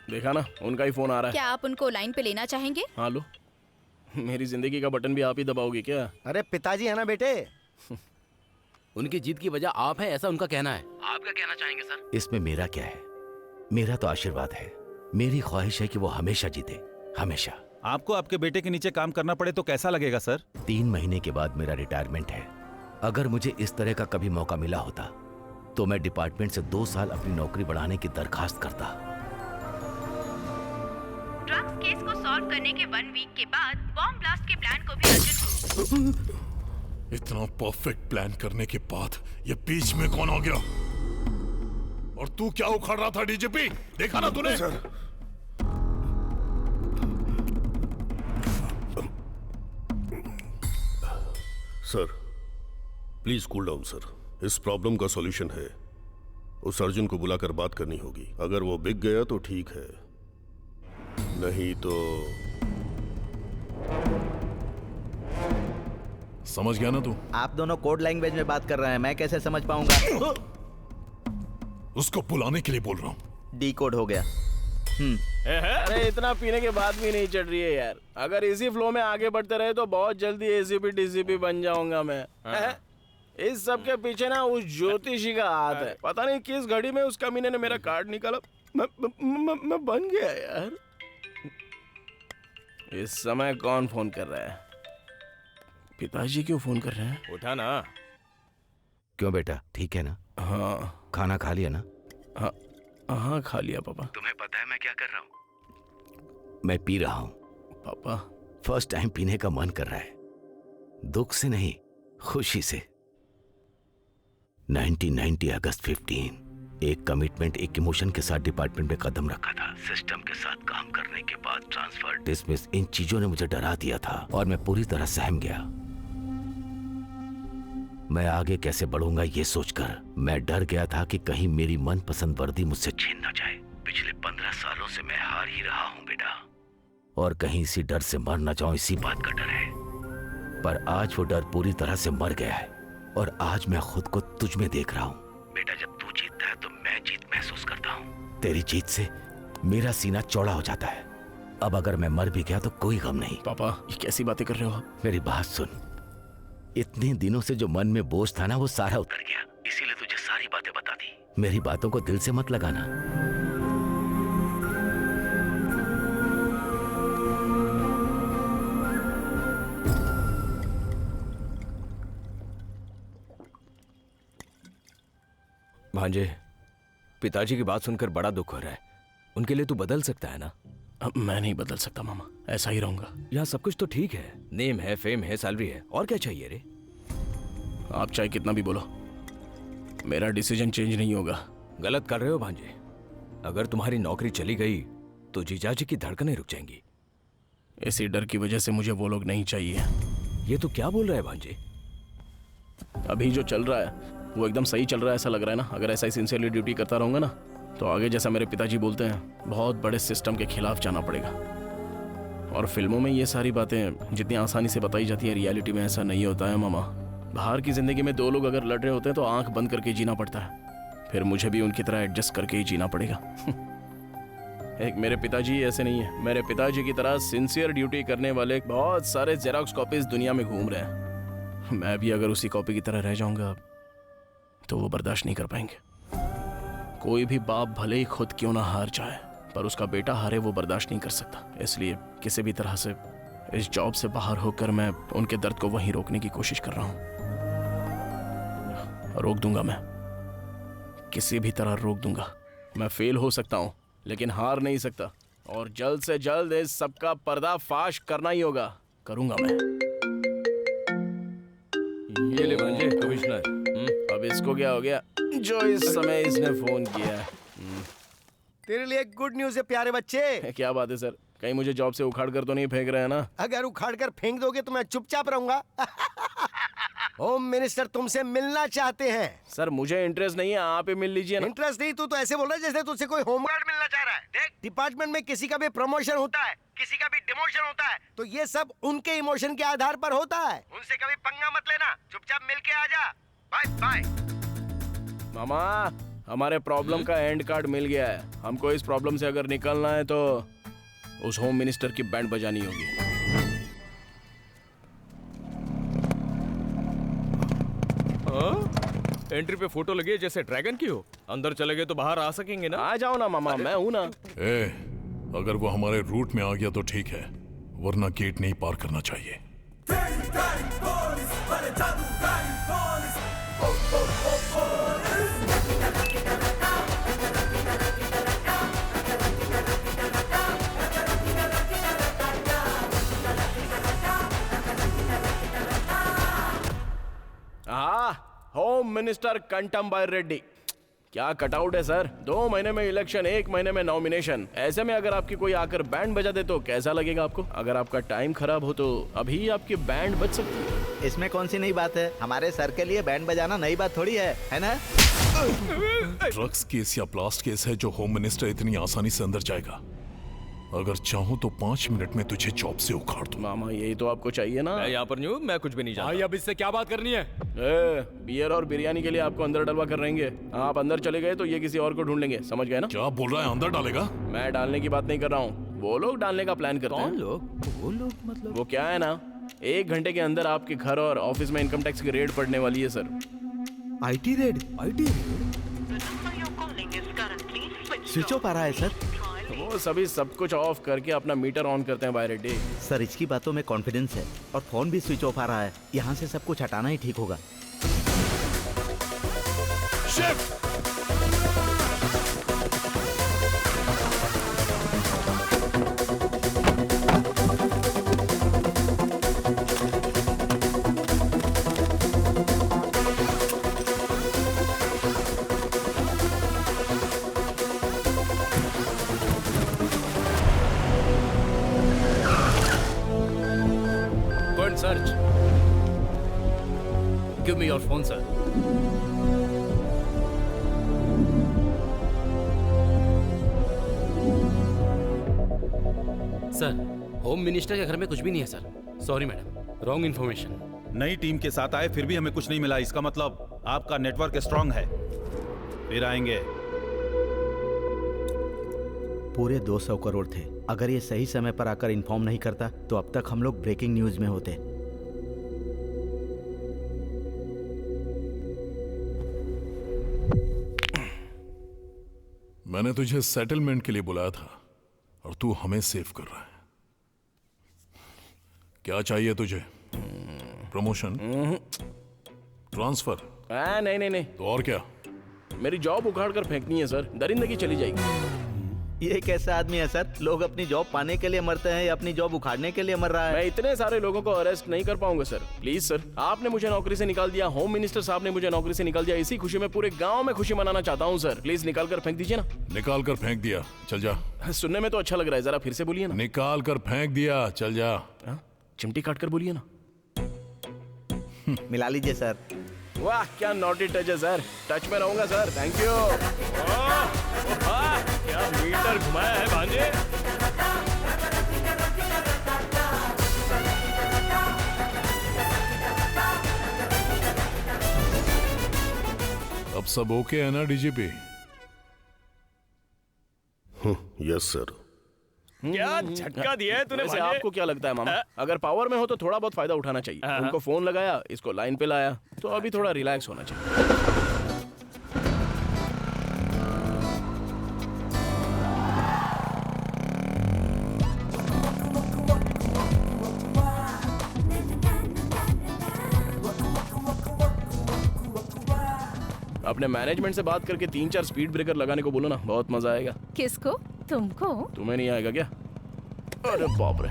देखा ना, उनका ही फोन आ रहा है। क्या आप उनको लाइन पे लेना चाहेंगे? हाँ लो। मेरी जिंदगी का बटन भी आप ही दबाओगे क्या? अरे पिताजी है ना बेटे। उनकी जीत की वजह आप है ऐसा उनका कहना है। आप क्या कहना चाहेंगे सर? इसमें मेरा क्या है? मेरा तो आशीर्वाद है। मेरी ख्वाहिश है कि वो हमेशा जीते, हमेशा। आपको आपके बेटे के नीचे काम करना पड़े तो कैसा लगेगा सर? 3 महीने के बाद मेरा रिटायरमेंट है। अगर मुझे इस तरह का कभी मौका मिला होता तो मैं डिपार्टमेंट से 2 साल अपनी नौकरी बढ़ाने की दरखास्त करता। ड्रग्स केस को सॉल्व करने के 1 वीक के बाद बॉम्ब ब्लास्ट के प्लान को भी अर्जुन इतना परफेक्ट प्लान करने के बाद ये बीच में कौन आ गया? और तू क्या उखाड़ रहा था डीजीपी? देखा ना तूने? Sir please cool down sir. इस प्रॉब्लम का सॉल्यूशन है, उस अर्जुन को बुलाकर बात करनी होगी। अगर वो बिक गया तो ठीक है, नहीं तो समझ गया ना तू? आप दोनों कोड लैंग्वेज में बात कर रहे हैं, मैं कैसे समझ पाऊंगा? उसको बुलाने के लिए बोल रहा हूँ। डी कोड हो गया। अरे इतना पीने के बाद भी नहीं चढ़ रही है यार। अगर इसी फ्लो में आगे बढ़ते रहे तो बहुत जल्दी एसीपी डीसीपी बन जाऊंगा मैं। इस सब के पीछे ना उस ज्योतिषी का हाथ है। पता नहीं किस घड़ी में उस कमीने ने मेरा कार्ड निकाला, मैं बन गया यार। इस समय कौन फोन कर रहा है? पिताजी क्यों फोन कर रहे हैं? उठा ना। क्यों बेटा, ठीक है ना? हाँ। खाना खा लिया ना? हाँ खा लिया पापा। तुम्हें पता है मैं क्या कर रहा हूँ? मैं पी रहा हूँ पापा। फर्स्ट टाइम पीने का मन कर रहा है, दुख से नहीं खुशी से। 1990 अगस्त 15 एक कमिटमेंट, एक इमोशन के साथ डिपार्टमेंट में कदम रखा था। सिस्टम के साथ काम करने के बाद ट्रांसफर, डिसमिस, इन चीजों ने मुझे डरा दिया था और मैं पूरी तरह सहम गया। मैं आगे कैसे बढ़ूंगा ये सोचकर मैं डर गया था कि कहीं मेरी मनपसंद वर्दी मुझसे छीन न जाए। पिछले 15 सालों से मैं हार ही रहा हूं बेटा, और कहीं इसी डर से मर न जाऊं, इसी बात का डर है। पर आज वो डर पूरी तरह से मर गया है और आज मैं खुद को तुझ में देख रहा हूं। बेटा, जब तू जीतता है तो मैं जीत महसूस करता हूं। तेरी जीत से मेरा सीना चौड़ा हो जाता है। अब अगर मैं मर भी गया तो कोई गम नहीं। पापा, ये कैसी बातें कर रहे हो आप? मेरी बात सुन, इतने दिनों से जो मन में बोझ था ना, वो सारा उतर गया। इसीलिए तुझे सारी बातें बता दी। मेरी बातों को दिल से मत लगाना। भांजे, पिताजी की बात सुनकर बड़ा दुख हो रहा है। उनके लिए तू बदल सकता है ना? अब मैं नहीं बदल सकता मामा, ऐसा ही रहूंगा। यहाँ सब कुछ तो ठीक है, नेम है, फेम है, सैलरी है, और क्या चाहिए रे? आप चाहे कितना भी बोलो, मेरा डिसीजन चेंज नहीं होगा। गलत कर रहे हो भांजे। अगर तुम्हारी नौकरी चली गई तो जीजाजी की धड़कनें रुक जाएंगी। इसी डर की वजह से मुझे वो लोग नहीं चाहिए। ये तो क्या बोल रहा है भांजे? अभी जो चल रहा है वो एकदम सही चल रहा है, ऐसा लग रहा है ना। अगर ऐसा ही सिंसियरली ड्यूटी करता रहूंगा ना, तो आगे जैसा मेरे पिताजी बोलते हैं, बहुत बड़े सिस्टम के खिलाफ जाना पड़ेगा। और फिल्मों में ये सारी बातें जितनी आसानी से बताई जाती है, रियलिटी में ऐसा नहीं होता है मामा। बाहर की जिंदगी में दो लोग अगर लड़ रहे होते हैं तो आंख बंद करके जीना पड़ता है। फिर मुझे भी उनकी तरह एडजस्ट करके ही जीना पड़ेगा। एक मेरे पिताजी ऐसे नहीं है। मेरे पिताजी की तरह सिंसियर ड्यूटी करने वाले बहुत सारे जेरोक्स कॉपीज दुनिया में घूम रहे हैं। मैं भी अगर उसी कॉपी की तरह रह जाऊंगा तो वो बर्दाश्त नहीं कर पाएंगे। कोई भी बाप भले ही खुद क्यों ना हार जाए, पर उसका बेटा हारे वो बर्दाश्त नहीं कर सकता। इसलिए किसी भी तरह से इस जॉब से बाहर होकर मैं उनके दर्द को वहीं रोकने की कोशिश कर रहा हूं। रोक दूंगा, मैं किसी भी तरह रोक दूंगा। मैं फेल हो सकता हूं लेकिन हार नहीं सकता, और जल्द से जल्द इस सबका पर्दाफाश करना ही होगा। करूंगा मैं। ये ले भांजे, कमिश्नर। अब इसको क्या हो गया जो इस समय इसने फोन किया? तेरे लिए गुड न्यूज है प्यारे बच्चे। क्या बात है सर? कहीं मुझे जॉब से उखाड़ कर तो नहीं फेंक रहे हैं ना? अगर उखाड़ कर फेंक दोगे तो मैं चुपचाप रहूंगा। होम मिनिस्टर तुमसे मिलना चाहते हैं। सर मुझे इंटरेस्ट नहीं है, आप ही मिल लीजिए ना। इंटरेस्ट नहीं? तू तो ऐसे बोल रहा है जैसे तुझसे कोई होमगार्ड मिलना चाह रहा है। देख, डिपार्टमेंट में किसी का भी प्रमोशन होता है, किसी का भी डिमोशन होता है, तो ये सब उनके इमोशन के आधार पर होता है। उनसे कभी पंगा मत लेना, चुपचाप मिल के आ जा। Bye bye. मामा, हमारे प्रॉब्लम का एंड कार्ड मिल गया है। हमको इस प्रॉब्लम से अगर निकलना है तो उस होम मिनिस्टर की बैंड बजानी होगी। एंट्री पे फोटो लगी है जैसे ड्रैगन की हो। अंदर चले गए तो बाहर आ सकेंगे ना? आ जाओ ना मामा, मैं हूं ना। अगर वो हमारे रूट में आ गया तो ठीक है, वरना गेट नहीं पार करना चाहिए। होम मिनिस्टर कंटम बाय रेड्डी। क्या कटआउट है सर? 2 महीने में इलेक्शन, 1 महीने में नॉमिनेशन। ऐसे में अगर आपकी कोई आकर बैंड बजा दे तो कैसा लगेगा आपको? अगर आपका टाइम खराब हो तो अभी आपकी बैंड बज सकती है। इसमें कौन सी नई बात है? हमारे सर के लिए बैंड बजाना नई बात थोड़ी है ना? ड्रग्स केस या ब्लास्ट केस है जो होम मिनिस्टर इतनी आसानी से अंदर जाएगा। अगर चाहूं तो 5 मिनट में तुझे जॉब से उखाड़ दूं। मामा, यही तो आपको चाहिए ना। मैं यहाँ पर नहीं हूँ, मैं कुछ भी नहीं जानता। अब इससे क्या बात करनी है? बियर और बिरयानी के लिए आपको अंदर डलवा कर रहेंगे। आप अंदर चले गए तो ये किसी और को ढूंढ लेंगे, समझ गए ना? क्या बोल रहा है? अंदर डालेगा? मैं डालने की बात नहीं कर रहा हूँ, वो लोग डालने का प्लान करते हैं। कौन लोग? वो लोग मतलब? वो क्या है ना, 1 घंटे के अंदर आपके घर और ऑफिस में इनकम टैक्स की रेड पड़ने वाली है sir. IT raid? IT raid? Switch off आ रहा है सर। वो सभी सब कुछ ऑफ करके अपना मीटर ऑन करते हैं बाय रेड्डी। सर, इसकी बातों में कॉन्फिडेंस है और फोन भी स्विच ऑफ आ रहा है। यहाँ से सब कुछ हटाना ही ठीक होगा। Shift! Me your phone sir. Sir, home minister के घर में कुछ भी नहीं है sir. Sorry madam, wrong information. नई टीम के साथ आए फिर भी हमें कुछ नहीं मिला, इसका मतलब आपका नेटवर्क स्ट्रांग है। फिर आएंगे। पूरे 200 करोड़ थे। अगर ये सही समय पर आकर इन्फॉर्म नहीं करता तो अब तक हम लोग ब्रेकिंग न्यूज में होते। मैंने तुझे सेटलमेंट के लिए बुलाया था और तू हमें सेव कर रहा है। क्या चाहिए तुझे? प्रमोशन? ट्रांसफर? नहीं नहीं नहीं। तो और क्या? मेरी जॉब उखाड़ कर फेंकनी है सर, दरिंदगी चली जाएगी। ये कैसा आदमी है सर? लोग अपनी जॉब पाने के लिए मरते हैं या अपनी जॉब उखाड़ने के लिए मर रहा है? मैं इतने सारे लोगों को अरेस्ट नहीं कर पाऊंगा सर। प्लीज सर, आपने मुझे नौकरी से निकाल दिया, होम मिनिस्टर साहब ने मुझे नौकरी से निकाल दिया। इसी खुशी में पूरे गांव में खुशी मनाना चाहता हूं सर। प्लीज निकाल कर फेंक दीजिए ना। निकाल कर फेंक दिया, चल जा। सुनने में तो अच्छा लग रहा है, जरा फिर से बोलिए ना। निकाल कर फेंक दिया, चल जा। चिमटी काट कर बोलिए ना। मिला लीजिए सर। वाह क्या नॉटी टच है सर। टच में रहूंगा सर, थैंक यू। क्या मीटर घुमाया है भांजे। अब सब ओके है ना डीजीपी? Yes sir. क्या झटका दिया है तूने वैसे भांजे? आपको क्या लगता है मामा, अगर पावर में हो तो थोड़ा बहुत फायदा उठाना चाहिए। उनको फोन लगाया, इसको लाइन पे लाया, तो अभी थोड़ा रिलैक्स होना चाहिए। अपने मैनेजमेंट से बात करके 3-4 स्पीड ब्रेकर लगाने को बोलो ना, बहुत मजा आएगा। किसको? तुमको? तुम्हें नहीं आएगा क्या? अरे बाप रे।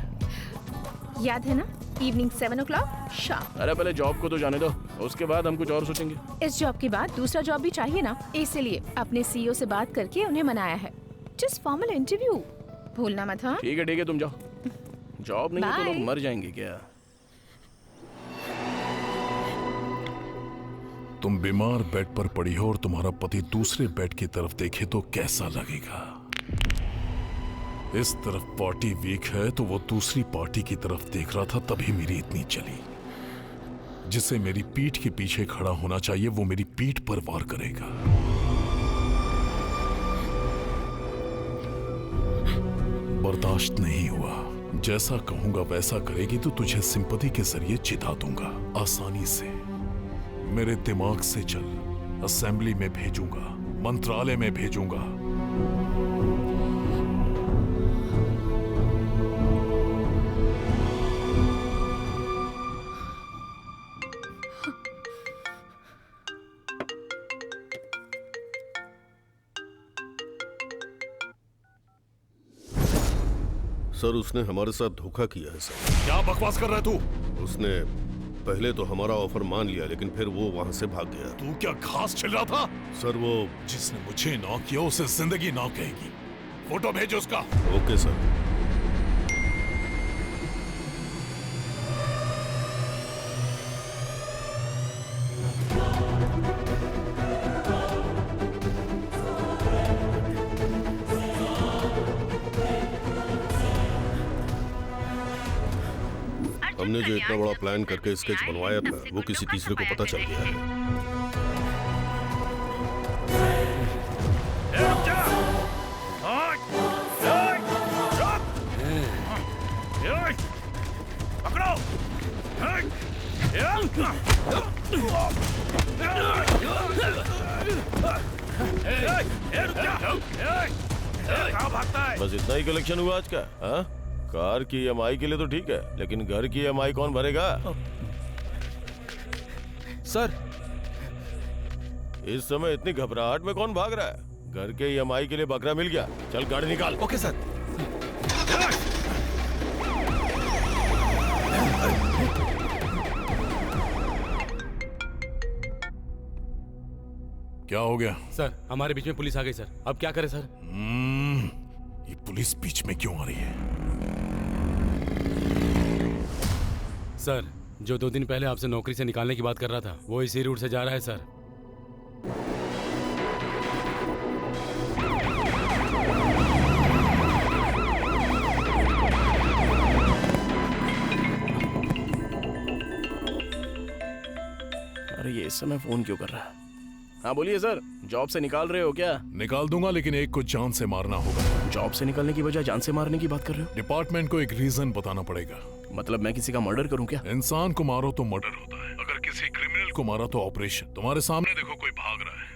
याद है ना, इवनिंग 7 o'clock शाम। अरे पहले जॉब को तो जाने दो, उसके बाद हम कुछ और सोचेंगे। इस जॉब के बाद दूसरा जॉब भी चाहिए ना, इसलिए अपने सीईओ से बात करके उन्हें मनाया है। जस्ट फॉर्मल इंटरव्यू, भूलना मत। हाँ ठीक है तुम जाओ। जॉब नहीं है तो Bye. लोग मर जाएंगे क्या? तुम बीमार बेड पर पड़ी हो और तुम्हारा पति दूसरे बेड की तरफ देखे तो कैसा लगेगा? इस तरफ पार्टी वीक है तो वो दूसरी पार्टी की तरफ देख रहा था, तभी मेरी इतनी चली। जिसे मेरी पीठ के पीछे खड़ा होना चाहिए वो मेरी पीठ पर वार करेगा। बर्दाश्त नहीं हुआ। जैसा कहूंगा वैसा करेगी तो तुझे सिंपैथी के जरिए जिता दूंगा आसानी से। मेरे दिमाग से चल, असेंबली में भेजूंगा, मंत्रालय में भेजूंगा। सर उसने हमारे साथ धोखा किया है सर। क्या बकवास कर रहा है तू? उसने पहले तो हमारा ऑफर मान लिया लेकिन फिर वो वहां से भाग गया। तू क्या घास छिल रहा था? सर वो जिसने मुझे ना किया उसे जिंदगी ना कहेगी। फोटो भेजो उसका। Okay sir. हमने जो इतना बड़ा प्लान करके स्केच बनवाया था वो किसी तीसरे को पता चल गया है। बस इतना ही कलेक्शन हुआ आज का? हाँ? कार की EMI के लिए तो ठीक है, लेकिन घर की EMI कौन भरेगा? सर इस समय इतनी घबराहट में कौन भाग रहा है? घर के EMI के लिए बकरा मिल गया, चल गाड़ी निकाल। Okay sir. क्या हो गया? सर हमारे बीच में पुलिस आ गई सर, अब क्या करें सर? ये पुलिस बीच में क्यों आ रही है? सर जो 2 दिन पहले आपसे नौकरी से निकालने की बात कर रहा था वो इसी रूट से जा रहा है सर। अरे ये इस समय फोन क्यों कर रहा है? हाँ बोलिए सर, जॉब से निकाल रहे हो क्या? निकाल दूंगा, लेकिन एक को जान से मारना होगा। जॉब से निकालने की बजाय जान से मारने की बात कर रहे हो? डिपार्टमेंट को एक रीजन बताना पड़ेगा। मतलब मैं किसी का मर्डर करूं क्या? इंसान को मारो तो मर्डर होता है, अगर किसी क्रिमिनल को मारा तो ऑपरेशन। तुम्हारे सामने देखो, कोई भाग रहा है।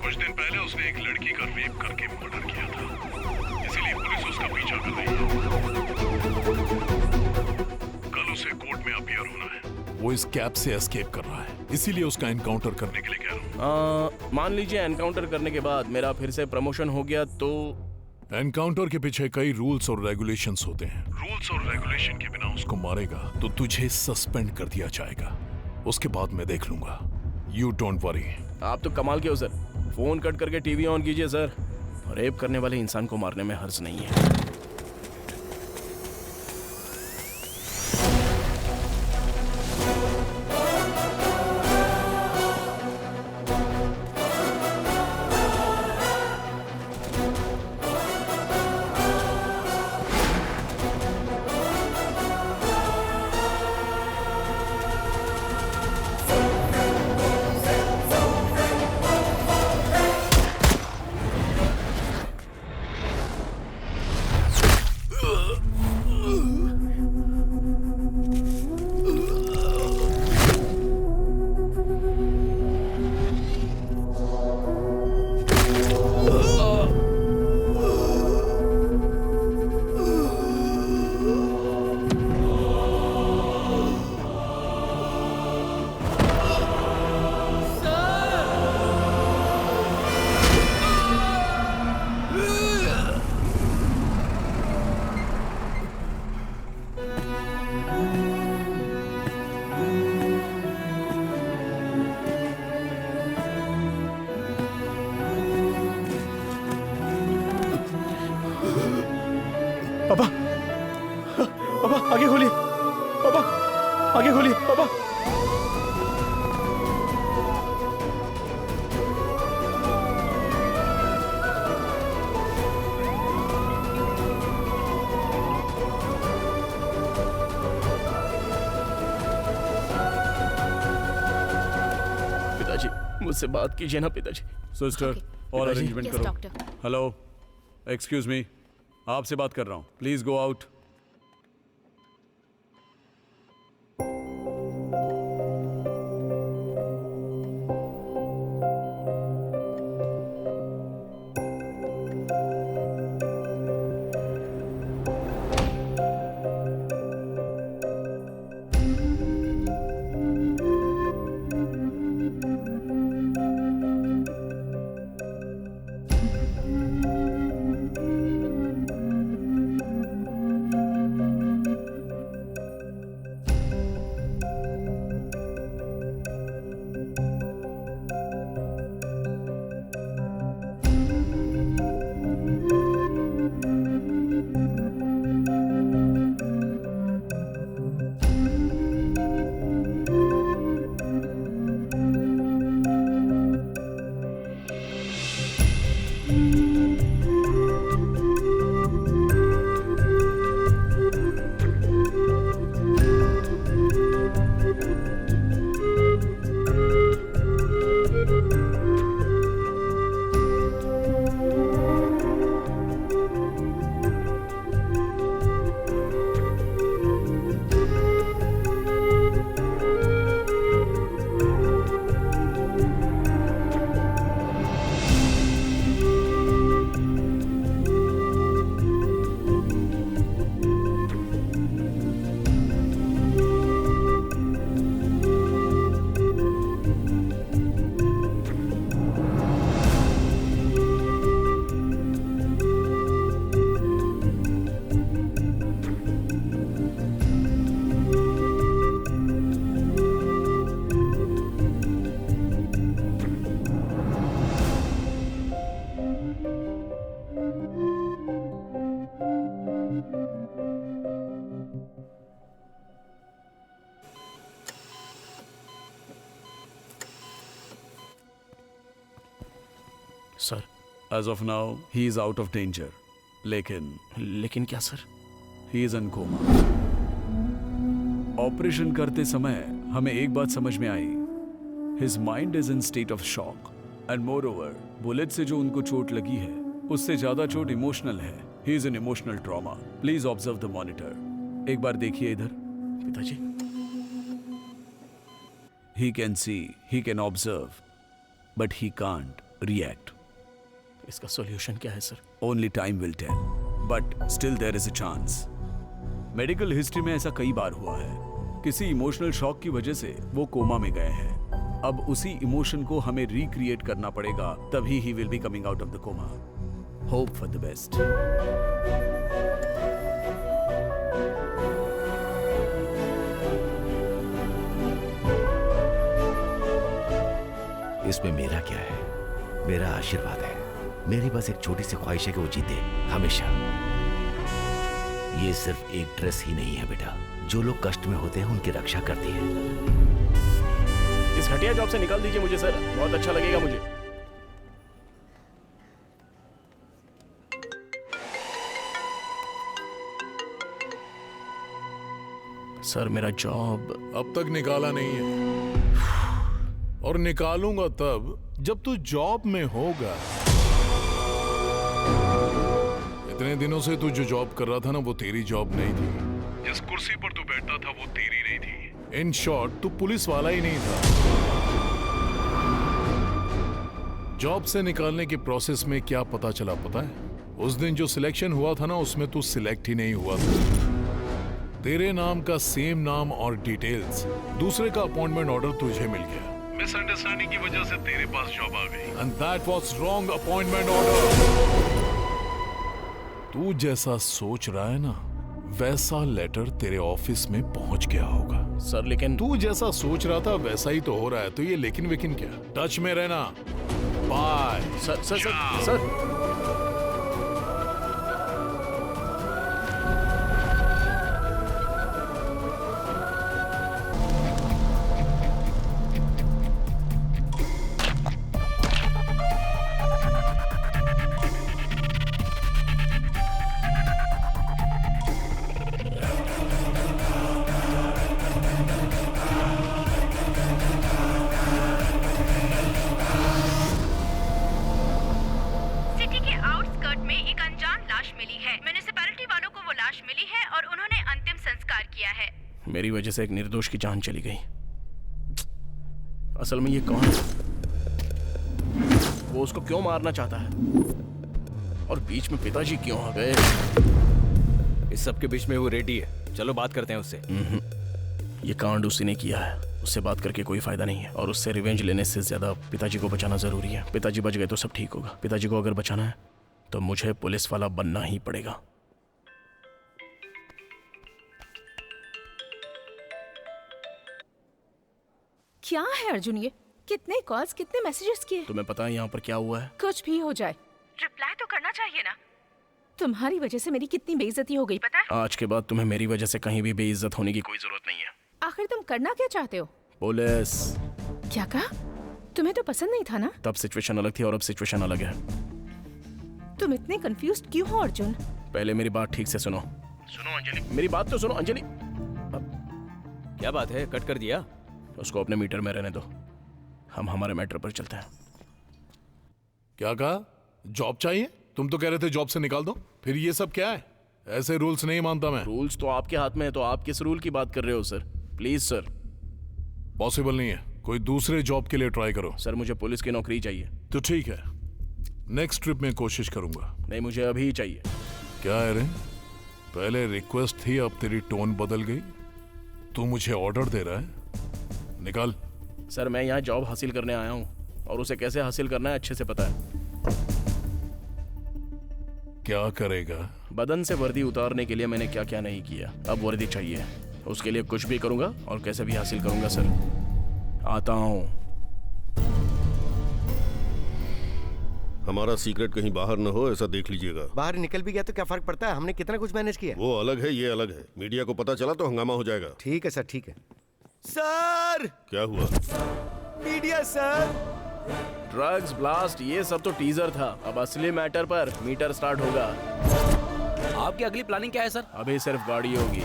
कुछ दिन पहले उसने एक लड़की का रेप करके मर्डर किया था, इसीलिए पुलिस उसका पीछा कर रही है। कल उसे कोर्ट में अपीयर होना है। वो इस कैब से एस्केप कर रहा है, इसीलिए उसका एनकाउंटर करने के लिए कह रहा हूँ। मान लीजिए एनकाउंटर करने के बाद मेरा फिर से प्रमोशन हो गया तो? एनकाउंटर के पीछे कई रूल्स और रेगुलेशंस होते हैं। रूल्स और रेगुलेशन के बिना उसको मारेगा तो तुझे सस्पेंड कर दिया जाएगा, उसके बाद मैं देख लूंगा। You don't worry. आप तो कमाल के हो सर। फोन कट करके टीवी ऑन कीजिए सर। रेप करने वाले इंसान को मारने में हर्ज नहीं है। पापा, पापा आगे खोलिए, पापा आगे खोलिए, पापा। पिताजी मुझसे बात कीजिए ना पिताजी। सिस्टर और पिताजी। अरेंजमेंट करो। हेलो, एक्सक्यूज मी, आपसे बात कर रहा हूँ, please go out. Sir as of now he is out of danger, लेकिन क्या sir? He is in coma. Operation करते समय हमें एक बात समझ में आई, his mind is in state of shock and moreover bullet से जो उनको चोट लगी है उससे ज्यादा चोट इमोशनल है। He is in emotional trauma. Please observe the monitor. एक बार देखिए इधर। पिताजी, he can see, he can observe, but he can't react. इसका सॉल्यूशन क्या है sir? Only time will tell, but still there is a chance. Medical history में ऐसा कई बार हुआ है, किसी इमोशनल शॉक की वजह से वो कोमा में गए हैं। अब उसी इमोशन को हमें रिक्रिएट करना पड़ेगा, तभी he will be coming out of the coma. Hope for the best. इसमें मेरा क्या है? मेरा आशीर्वाद है। मेरी बस एक छोटी सी ख्वाहिश है कि वो जीते हमेशा। ये सिर्फ एक ड्रेस ही नहीं है बेटा, जो लोग कष्ट में होते हैं उनकी रक्षा करती है। इस घटिया जॉब से निकाल दीजिए मुझे सर, बहुत अच्छा लगेगा मुझे। सर मेरा जॉब अब तक निकाला नहीं है, और निकालूंगा तब जब तू जॉब में होगा। इतने दिनों से तू जो जॉब कर रहा था ना, वो तेरी जॉब नहीं थी। जिस कुर्सी पर तू बैठा था वो तेरी नहीं थी। इन शॉर्ट तू पुलिस वाला ही नहीं था। जॉब से निकालने के प्रोसेस में क्या पता चला पता है? उस दिन जो सिलेक्शन हुआ था ना, उसमें तू सिलेक्ट ही नहीं हुआ था। तेरे नाम का सेम नाम और डिटेल्स, दूसरे का अपॉइंटमेंट ऑर्डर तुझे मिल गया। मिसअंडरस्टैंडिंग की वजह से तेरे पास जॉब आ गई, and that was wrong appointment order. तू जैसा सोच रहा है ना, वैसा लेटर तेरे ऑफिस में पहुंच गया होगा। सर लेकिन तू जैसा सोच रहा था वैसा ही तो हो रहा है, तो ये लेकिन वेकिन क्या? टच में रहना। Bye. Sir sir sir sir मेरी वजह से एक निर्दोष की जान चली गई। असल में ये कौन है? वो उसको क्यों मारना चाहता है? और बीच में पिताजी क्यों आ गए? इस सब के बीच में वो रेडी है, चलो बात करते हैं उससे। ये कांड उसी ने किया है, उससे बात करके कोई फायदा नहीं है, और उससे रिवेंज लेने से ज्यादा पिताजी को बचाना जरूरी है। पिताजी बच गए तो सब ठीक होगा। पिताजी को अगर बचाना है तो मुझे पुलिस वाला बनना ही पड़ेगा। क्या है अर्जुन ये? कितने कॉल्स, कितने मैसेजेस किए? तुम्हें पता है यहाँ पर क्या हुआ है? कुछ भी हो जाए रिप्लाई तो करना चाहिए ना। तुम्हारी वजह से मेरी कितनी बेइज्जती हो गई पता है? आज के बाद तुम्हें मेरी वजह से कहीं भी बेइज्जत होने की कोई जरूरत नहीं है। आखिर तुम करना क्या चाहते हो? पुलिस। क्या कहा? तुम्हें तो पसंद नहीं था ना? तब सिचुएशन अलग थी और अब सिचुएशन अलग है। तुम इतने कंफ्यूज्ड क्यों हो अर्जुन? पहले मेरी बात ठीक से सुनो। सुनो अंजलि, मेरी बात तो सुनो अंजलि। क्या बात है, कट कर दिया? उसको अपने मीटर में रहने दो, हम हमारे मैटर पर चलते हैं। क्या कहा? जॉब चाहिए? तुम तो कह रहे थे जॉब से निकाल दो, फिर ये सब क्या है? ऐसे रूल्स नहीं मानता मैं। रूल्स तो आपके हाथ में है, तो आप किस रूल की बात कर रहे हो सर? Please sir. पॉसिबल नहीं है, कोई दूसरे जॉब के लिए ट्राई करो। सर मुझे पुलिस की नौकरी चाहिए। तो ठीक है, नेक्स्ट ट्रिप में कोशिश करूंगा। नहीं, मुझे अभी ही चाहिए। क्या है रे, पहले रिक्वेस्ट थी, अब तेरी टोन बदल गई। तू मुझे ऑर्डर दे रहा है? निकाल। सर मैं यहाँ जॉब हासिल करने आया हूँ, और उसे कैसे हासिल करना है अच्छे से पता है। क्या करेगा? बदन से वर्दी उतारने के लिए मैंने क्या क्या नहीं किया, अब वर्दी चाहिए। उसके लिए कुछ भी करूंगा और कैसे भी हासिल करूंगा सर। आता हूँ। हमारा सीक्रेट कहीं बाहर न हो, ऐसा देख लीजिएगा। बाहर निकल भी गया तो क्या फर्क पड़ता है? हमने कितना कुछ मैनेज किया। वो अलग है, ये अलग है। मीडिया को पता चला तो हंगामा हो जाएगा। ठीक है सर, ठीक है। सर क्या हुआ? मीडिया सर, ड्रग्स ब्लास्ट ये सब तो टीजर था, अब असली मैटर पर मीटर स्टार्ट होगा। आपकी अगली प्लानिंग क्या है सर? अभी सिर्फ गाड़ी होगी,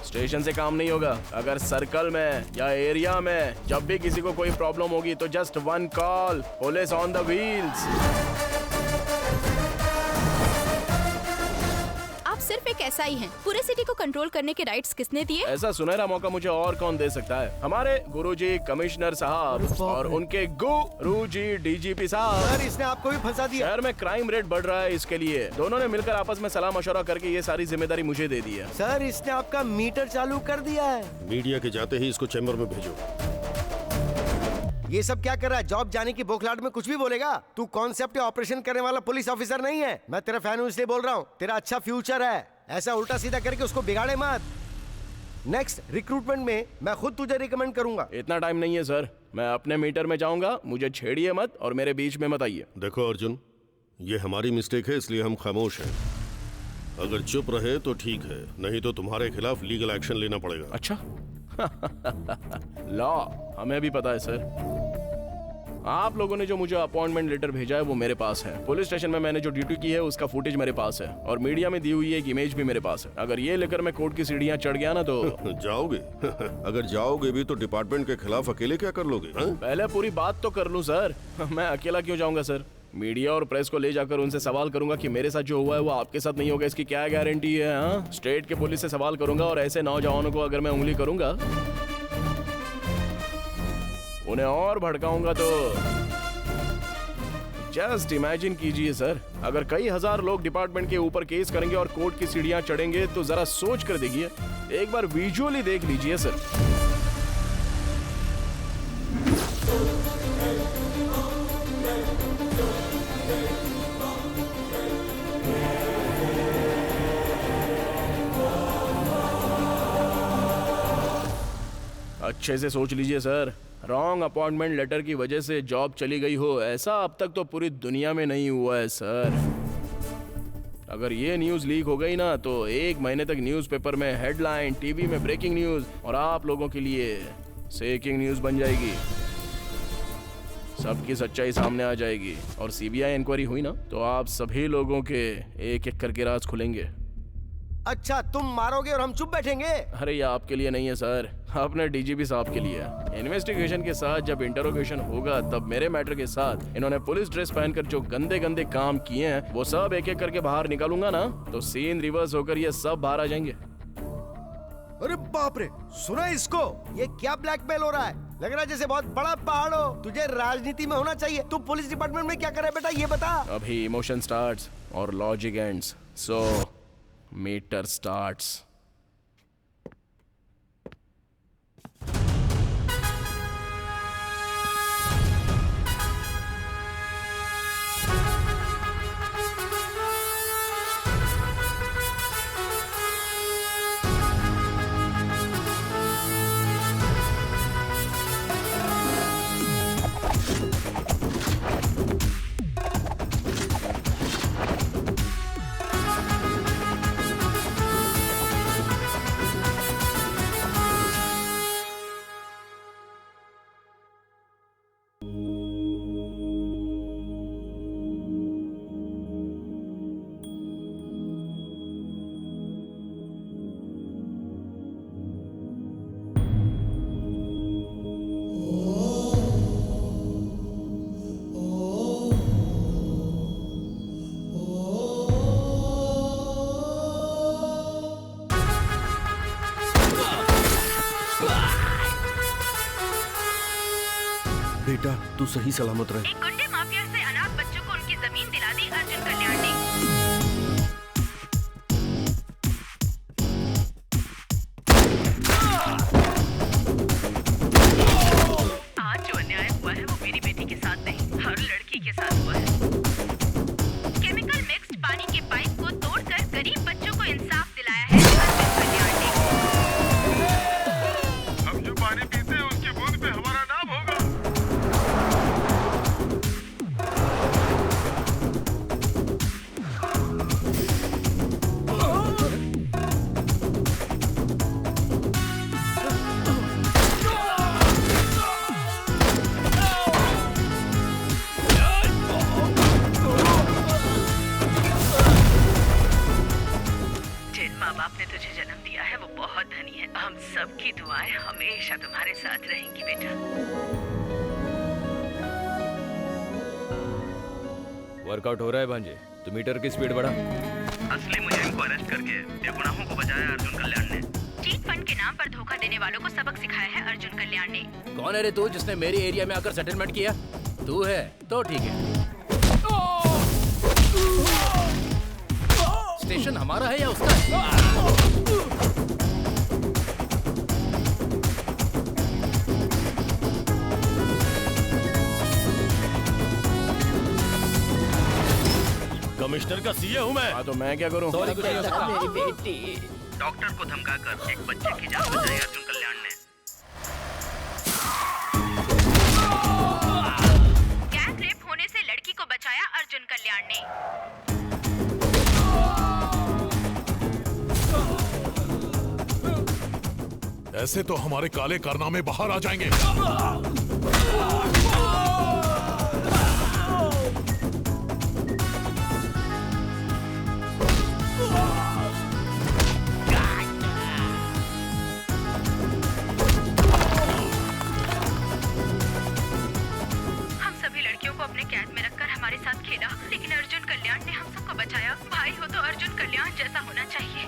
स्टेशन से काम नहीं होगा। अगर सर्कल में या एरिया में जब भी किसी को कोई प्रॉब्लम होगी तो just 1 call, police on the wheels. आप सिर्फ एक एसआई हैं। पूरे सिटी को कंट्रोल करने के राइट्स किसने दिए? ऐसा सुनहरा मौका मुझे और कौन दे सकता है? हमारे गुरुजी कमिश्नर साहब और उनके गुरुजी डीजीपी साहब। सर, इसने आपको भी फंसा दिया। शहर में क्राइम रेट बढ़ रहा है, इसके लिए दोनों ने मिलकर आपस में सलाह मशवरा करके ये सारी जिम्मेदारी मुझे दे दी है। सर, इसने आपका मीटर चालू कर दिया है। मीडिया के जाते ही इसको चैम्बर में भेजो। ये सब क्या कर रहा है? जॉब जाने की बौखलाहट में कुछ भी बोलेगा? तू कॉन्सेप्ट या ऑपरेशन करने वाला पुलिस ऑफिसर नहीं है। मैं तेरा फैन हूँ इसलिए बोल रहा हूँ। तेरा अच्छा फ्यूचर है, ऐसा उल्टा सीधा करके उसको बिगाड़े मत। नेक्स्ट रिक्रूटमेंट में मैं खुद तुझे रिकमेंड करूंगा। इतना टाइम नहीं है सर, मैं अपने मीटर में जाऊंगा, मुझे छेड़िए मत और मेरे बीच में मत आइए। देखो अर्जुन, ये हमारी मिस्टेक है, इसलिए हम खामोश हैं। अगर चुप रहे तो ठीक है, नहीं तो तुम्हारे खिलाफ लीगल एक्शन लेना पड़ेगा। अच्छा लॉ हमें भी पता है सर। आप लोगों ने जो मुझे अपॉइंटमेंट लेटर भेजा है वो मेरे पास है। पुलिस स्टेशन में मैंने जो ड्यूटी की है उसका फुटेज मेरे पास है और मीडिया में दी हुई एक इमेज भी मेरे पास है। अगर ये लेकर मैं कोर्ट की सीढ़ियां चढ़ गया ना तो जाओगे अगर जाओगे भी तो डिपार्टमेंट के खिलाफ अकेले क्या कर लोगे? पहले पूरी बात तो कर लूं सर। मैं अकेला क्यों जाऊंगा सर? मीडिया और प्रेस को ले जाकर उनसे सवाल करूंगा कि मेरे साथ जो हुआ है वो आपके साथ नहीं होगा, इसकी क्या गारंटी है? हाँ, स्टेट के पुलिस से सवाल करूंगा और ऐसे नौजवानों को अगर मैं उंगली करूंगा, उन्हें और भड़काऊंगा तो जस्ट इमेजिन कीजिए सर, अगर कई हजार लोग डिपार्टमेंट के ऊपर केस करेंगे और कोर्ट की सीढ़ियां चढ़ेंगे तो जरा सोच कर देखिए, एक बार विजुअली देख लीजिए सर। अच्छे से सोच लीजिए सर, रॉन्ग अपॉइंटमेंट लेटर की वजह से जॉब चली गई हो, ऐसा अब तक तो पूरी दुनिया में नहीं हुआ है सर। अगर ये न्यूज़ लीक हो गई ना तो 1 महीने तक न्यूज़पेपर में हेडलाइन, टीवी में ब्रेकिंग न्यूज़ और आप लोगों के लिए सेकिंग न्यूज़ बन जाएगी। सबकी सच्चाई सामने आ जाएगी और सीबीआई इंक्वायरी हुई ना तो आप सभी लोगों के एक एक करके राज खुलेंगे। अच्छा, तुम मारोगे और हम चुप बैठेंगे? अरे ये आपके लिए नहीं है सर, अपने डीजीपी साहब के लिए। इन्वेस्टिगेशन के साथ जब इंटरोगेशन होगा तब मेरे मैटर के साथ इन्होंने पुलिस ड्रेस पहनकर जो गंदे गंदे काम किए हैं वो सब एक एक करके बाहर निकालूंगा ना तो सीन रिवर्स होकर ये सब बाहर आ जाएंगे। अरे बाप रे, सुना इसको? ये क्या ब्लैकमेल हो रहा है? लग रहा है जैसे बहुत बड़ा पहाड़ हो। तुझे राजनीति में होना चाहिए। तू पुलिस डिपार्टमेंट में क्या करे बेटा, ये बता। अभी इमोशन स्टार्ट्स और लॉजिक एंड्स, सो मीटर स्टार्ट्स। बेटा तू सही सलामत रहे। एक गुंडे माफिया से अनाथ बच्चों को उनकी जमीन दिला दी अर्जुन कल्याण ने। आज जो अन्याय हुआ है वो मेरी बेटी के साथ नहीं, हर लड़की के साथ हुआ है। केमिकल मिक्स्ड पानी के पाइप को तोड़कर गरीब बच्चों को इंसाफ दिलाया है अर्जुन कल्याण ने। हम जो पानी पीते हैं उसकी बूंद पे हमारा नाम होगा। की दुआएं हमेशा तुम्हारे साथ रहेंगी बेटा। वर्कआउट हो रहा है भांजे, तो मीटर की स्पीड बढ़ा। असली मुजरिम को अरेस्ट करके बेगुनाहों को बचाया अर्जुन कल्याण ने। चीट फंड के नाम पर धोखा देने वालों को सबक सिखाया है अर्जुन कल्याण ने। कौन है रे तू जिसने मेरे एरिया में आकर सेटलमेंट किया? तू है तो ठीक है। स्टेशन हमारा है या उसका है? कमिश्नर का सीए हूँ मैं। हाँ तो मैं क्या करूँ? मेरी बेटी। डॉक्टर को धमकाकर एक बच्चे की जान बचाई अर्जुन कल्याण ने। गैंग रेप होने से लड़की को बचाया अर्जुन कल्याण ने। ऐसे तो हमारे काले कारनामे बाहर आ जाएंगे। अपने कैद में रखकर हमारे साथ खेला, लेकिन अर्जुन कल्याण ने हम सबको बचाया। भाई हो तो अर्जुन कल्याण जैसा होना चाहिए।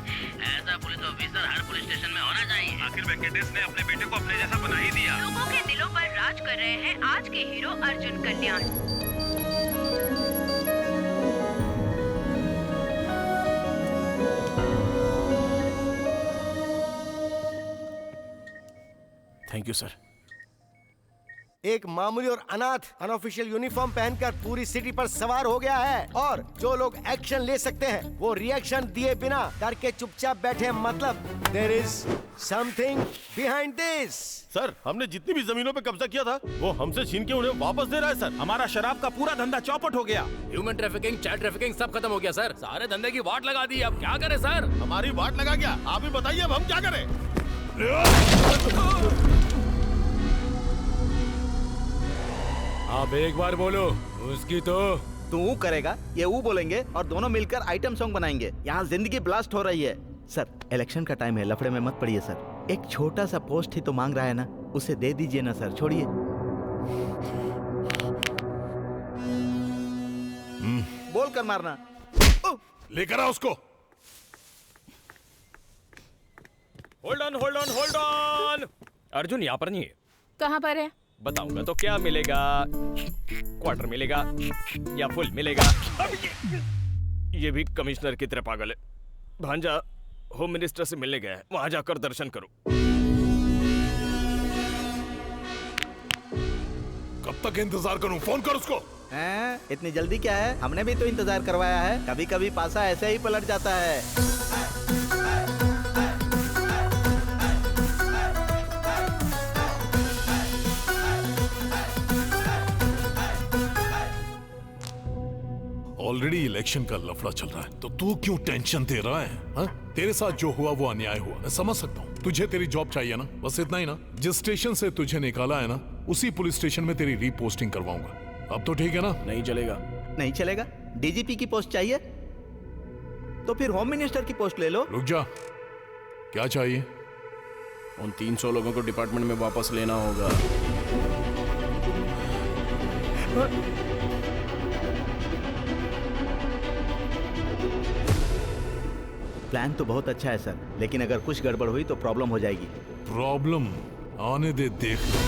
ऐसा पुलिस ऑफिसर हर पुलिस स्टेशन में होना चाहिए। आखिर वेंकटेश ने अपने बेटे को अपने जैसा बना ही दिया। लोगों के दिलों पर राज कर रहे हैं आज के hero Arjun Kalyan. Thank you sir. एक मामूली और अनाथ अनऑफिशियल यूनिफॉर्म पहनकर पूरी सिटी पर सवार हो गया है और जो लोग एक्शन ले सकते हैं वो रिएक्शन दिए बिना डर के चुपचाप बैठे। मतलब there is something behind this. Sir, हमने जितनी भी जमीनों पे कब्जा किया था वो हमसे छीन के उन्हें वापस दे रहा है। सर, हमारा शराब का पूरा धंधा चौपट हो गया। ह्यूमन ट्रैफिकिंग, चाइल्ड ट्रैफिकिंग सब खत्म हो गया सर। सारे धंधे की वाट लगा दी। अब क्या करें सर? हमारी वाट लगा क्या? आप ही बताइए अब हम क्या करें? आप एक बार बोलो, उसकी तो तू करेगा, ये वो बोलेंगे और दोनों मिलकर आइटम सॉन्ग बनाएंगे। यहाँ जिंदगी ब्लास्ट हो रही है। सर, इलेक्शन का टाइम है, लफड़े में मत पड़िए सर। एक छोटा सा पोस्ट ही तो मांग रहा है ना, उसे दे दीजिए ना सर, छोड़िए। बोल कर मारना। लेकर आ उसको। Hold on, hold on, hold on. Arjun यहाँ पर नहीं है। कहाँ पर है? बताऊंगा तो क्या मिलेगा? क्वार्टर मिलेगा या फुल मिलेगा? ये भी कमिश्नर की तरह पागल है। भांजा होम मिनिस्टर से मिलने गया है, वहां जाकर दर्शन करो। कब तक इंतजार करूं? फोन कर उसको। इतनी जल्दी क्या है? हमने भी तो इंतजार करवाया है। कभी कभी पासा ऐसे ही पलट जाता है। ऑलरेडी इलेक्शन का लफड़ा चल रहा है तो तू क्यों टेंशन दे रहा है? हा? तेरे साथ जो हुआ वो अन्याय हुआ, मैं समझ सकता हूँ। तुझे तेरी जॉब चाहिए ना, बस इतना ही ना। जिस स्टेशन से तुझे निकाला है ना, उसी पुलिस स्टेशन में तेरी रीपोस्टिंग करवाऊंगा। अब तो ठीक है ना? नहीं चलेगा। नहीं चलेगा? डीजीपी की पोस्ट चाहिए तो फिर होम मिनिस्टर की पोस्ट ले लो। रुक जा, क्या चाहिए? उन 300 लोगों को डिपार्टमेंट में वापस लेना होगा। प्लान तो बहुत अच्छा है सर, लेकिन अगर कुछ गड़बड़ हुई तो प्रॉब्लम हो जाएगी। प्रॉब्लम आने दे, देख लो।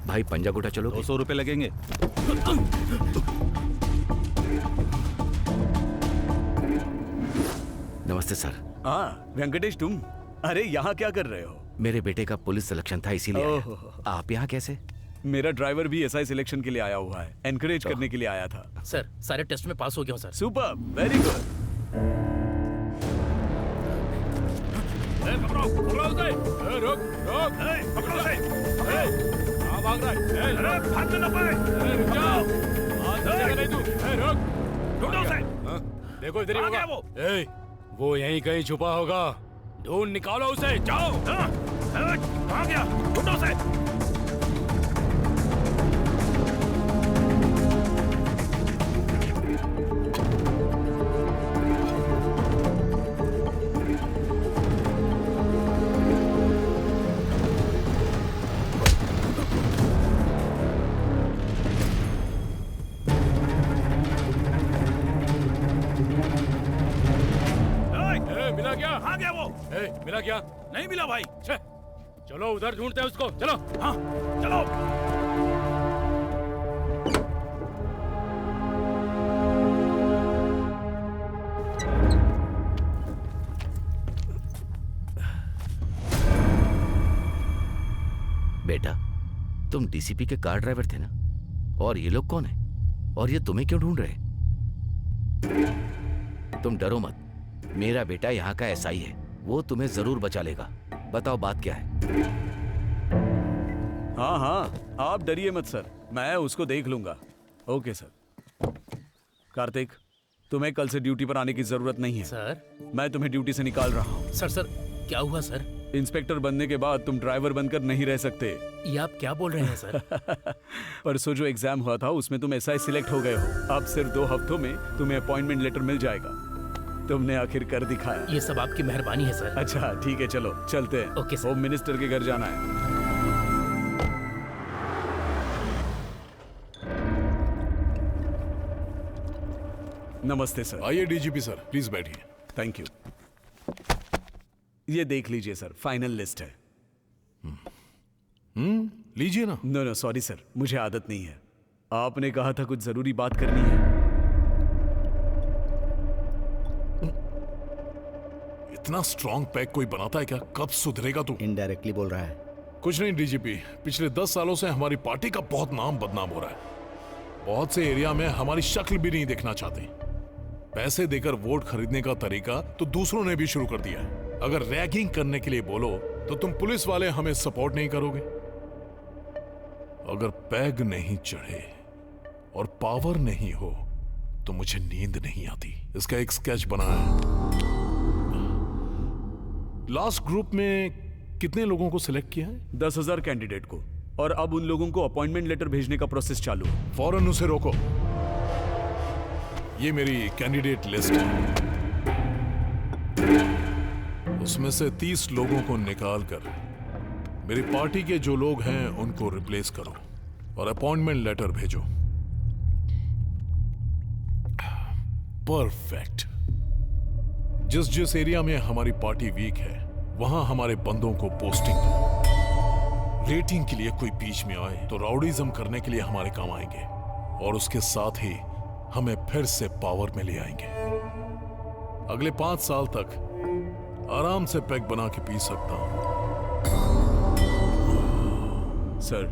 भाई पंजागुटा चलो। 200 रुपए लगेंगे। नमस्ते सर। हाँ वेंकटेश, तुम? अरे यहाँ क्या कर रहे हो? मेरे बेटे का पुलिस सिलेक्शन था इसीलिए आया। आप यहाँ कैसे? मेरा ड्राइवर भी एसआई सिलेक्शन के लिए आया हुआ है, एनकरेज करने के लिए आया था। सर, सारे टेस्ट में पास हो गया हूँ सर। Super, very good. देखो इधर ही होगा वो। वो यहीं कहीं छुपा होगा, ढूंढ निकालो उसे, जाओ। कहाँ गया? ढूंढो उसे। मिला क्या? कहाँ गया वो? मिला क्या? नहीं मिला भाई। चलो उधर ढूंढते हैं उसको, चलो। हाँ चलो। बेटा, तुम डीसीपी के कार ड्राइवर थे ना? और ये लोग कौन है? और ये तुम्हें क्यों ढूंढ रहे? तुम डरो मत, मेरा बेटा यहाँ का एसआई है, वो तुम्हें जरूर बचा लेगा। बताओ बात क्या है? हाँ हाँ, आप डरिए मत सर, मैं उसको देख लूंगा। Okay sir. कार्तिक, तुम्हें कल से ड्यूटी पर आने की जरूरत नहीं है सर। मैं तुम्हें ड्यूटी से निकाल रहा हूँ। सर क्या हुआ सर? इंस्पेक्टर बनने के बाद तुम ड्राइवर बनकर नहीं रह सकते। ये आप क्या बोल रहे हैं सर? परसों जो एग्जाम हुआ था उसमें तुम एसआई सिलेक्ट हो गए हो। अब सिर्फ 2 हफ्तों में तुम्हें अपॉइंटमेंट लेटर मिल जाएगा। तुमने आखिर कर दिखाया। ये सब आपकी मेहरबानी है सर। अच्छा ठीक है, चलो चलते हैं। Okay sir. होम मिनिस्टर के घर जाना है। नमस्ते सर। आइए डीजीपी सर, प्लीज बैठिए। Thank you. ये देख लीजिए सर, फाइनल लिस्ट है। लीजिए ना। नो सॉरी सर, मुझे आदत नहीं है। आपने कहा था कुछ जरूरी बात करनी है। इतना स्ट्रॉन्ग पैक कोई बनाता है क्या? कब सुधरेगा तू? इनडायरेक्टली बोल रहा है। कुछ नहीं डीजीपी, पिछले 10 सालों से हमारी पार्टी का बहुत नाम बदनाम हो रहा है। बहुत से एरिया में हमारी शक्ल भी नहीं देखना चाहते। पैसे देकर वोट खरीदने का तरीका तो दूसरों ने भी शुरू कर दिया है। अगर रैगिंग करने के लिए बोलो तो तुम पुलिस वाले हमें सपोर्ट नहीं करोगे। अगर पैग नहीं चढ़े और पावर नहीं हो तो मुझे नींद नहीं आती। इसका एक स्केच बना है। लास्ट ग्रुप में कितने लोगों को सिलेक्ट किया है? 10,000 कैंडिडेट को, और अब उन लोगों को अपॉइंटमेंट लेटर भेजने का प्रोसेस चालू है। फौरन उसे रोको। ये मेरी कैंडिडेट लिस्ट है। उसमें से 30 लोगों को निकालकर मेरी पार्टी के जो लोग हैं उनको रिप्लेस करो और अपॉइंटमेंट लेटर भेजो। परफेक्ट। जिस जिस एरिया में हमारी पार्टी वीक है वहां हमारे बंदों को पोस्टिंग दो। रेटिंग के लिए कोई बीच में आए तो राउडीज्म करने के लिए हमारे काम आएंगे और उसके साथ ही हमें फिर से पावर में ले आएंगे। अगले 5 साल तक आराम से पैक बना के पी सकता हूं। Sir,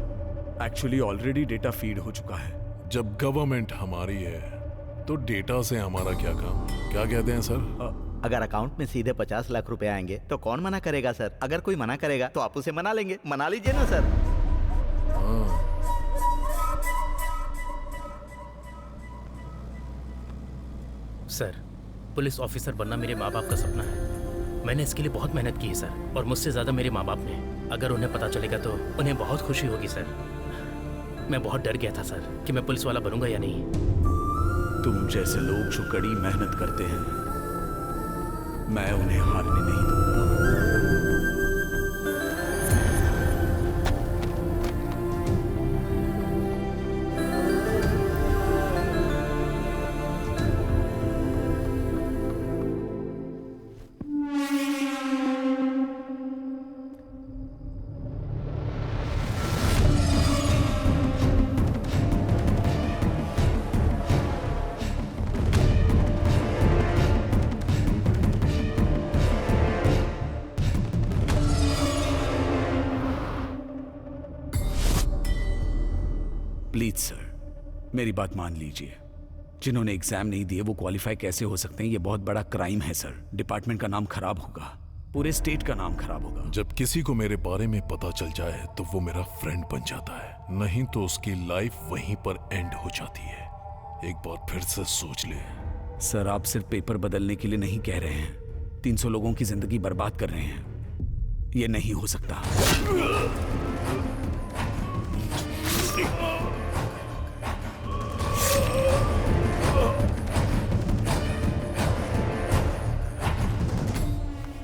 actually already data feed हो चुका है। जब गवर्नमेंट हमारी है तो डेटा से हमारा क्या काम? क्या कहते हैं सर? अगर अकाउंट में सीधे 50 लाख रुपए आएंगे तो कौन मना करेगा सर? अगर कोई मना करेगा तो आप उसे मना लेंगे। मना लीजिए ना सर। सर, पुलिस ऑफिसर बनना मेरे माँ बाप का सपना है। मैंने इसके लिए बहुत मेहनत की है सर, और मुझसे ज्यादा मेरे माँ बाप ने। अगर उन्हें पता चलेगा तो उन्हें बहुत खुशी होगी सर। मैं बहुत डर गया था सर कि मैं पुलिस वाला बनूंगा या नहीं। तुम जैसे लोग जो कड़ी मेहनत करते हैं, मैं उन्हें हारने नहीं दूंगा। प्लीज सर, मेरी बात मान लीजिए। जिन्होंने एग्जाम नहीं दिए वो क्वालिफाई कैसे हो सकते हैं? ये बहुत बड़ा क्राइम है सर। डिपार्टमेंट का नाम खराब होगा, पूरे स्टेट का नाम खराब होगा। जब किसी को मेरे बारे में पता चल जाए तो वो मेरा फ्रेंड बन जाता है, नहीं तो उसकी लाइफ वहीं पर एंड हो जाती है। एक बार फिर से सोच ले। सर, आप सिर्फ पेपर बदलने के लिए नहीं कह रहे हैं, 300 लोगों की जिंदगी बर्बाद कर रहे हैं। ये नहीं हो सकता।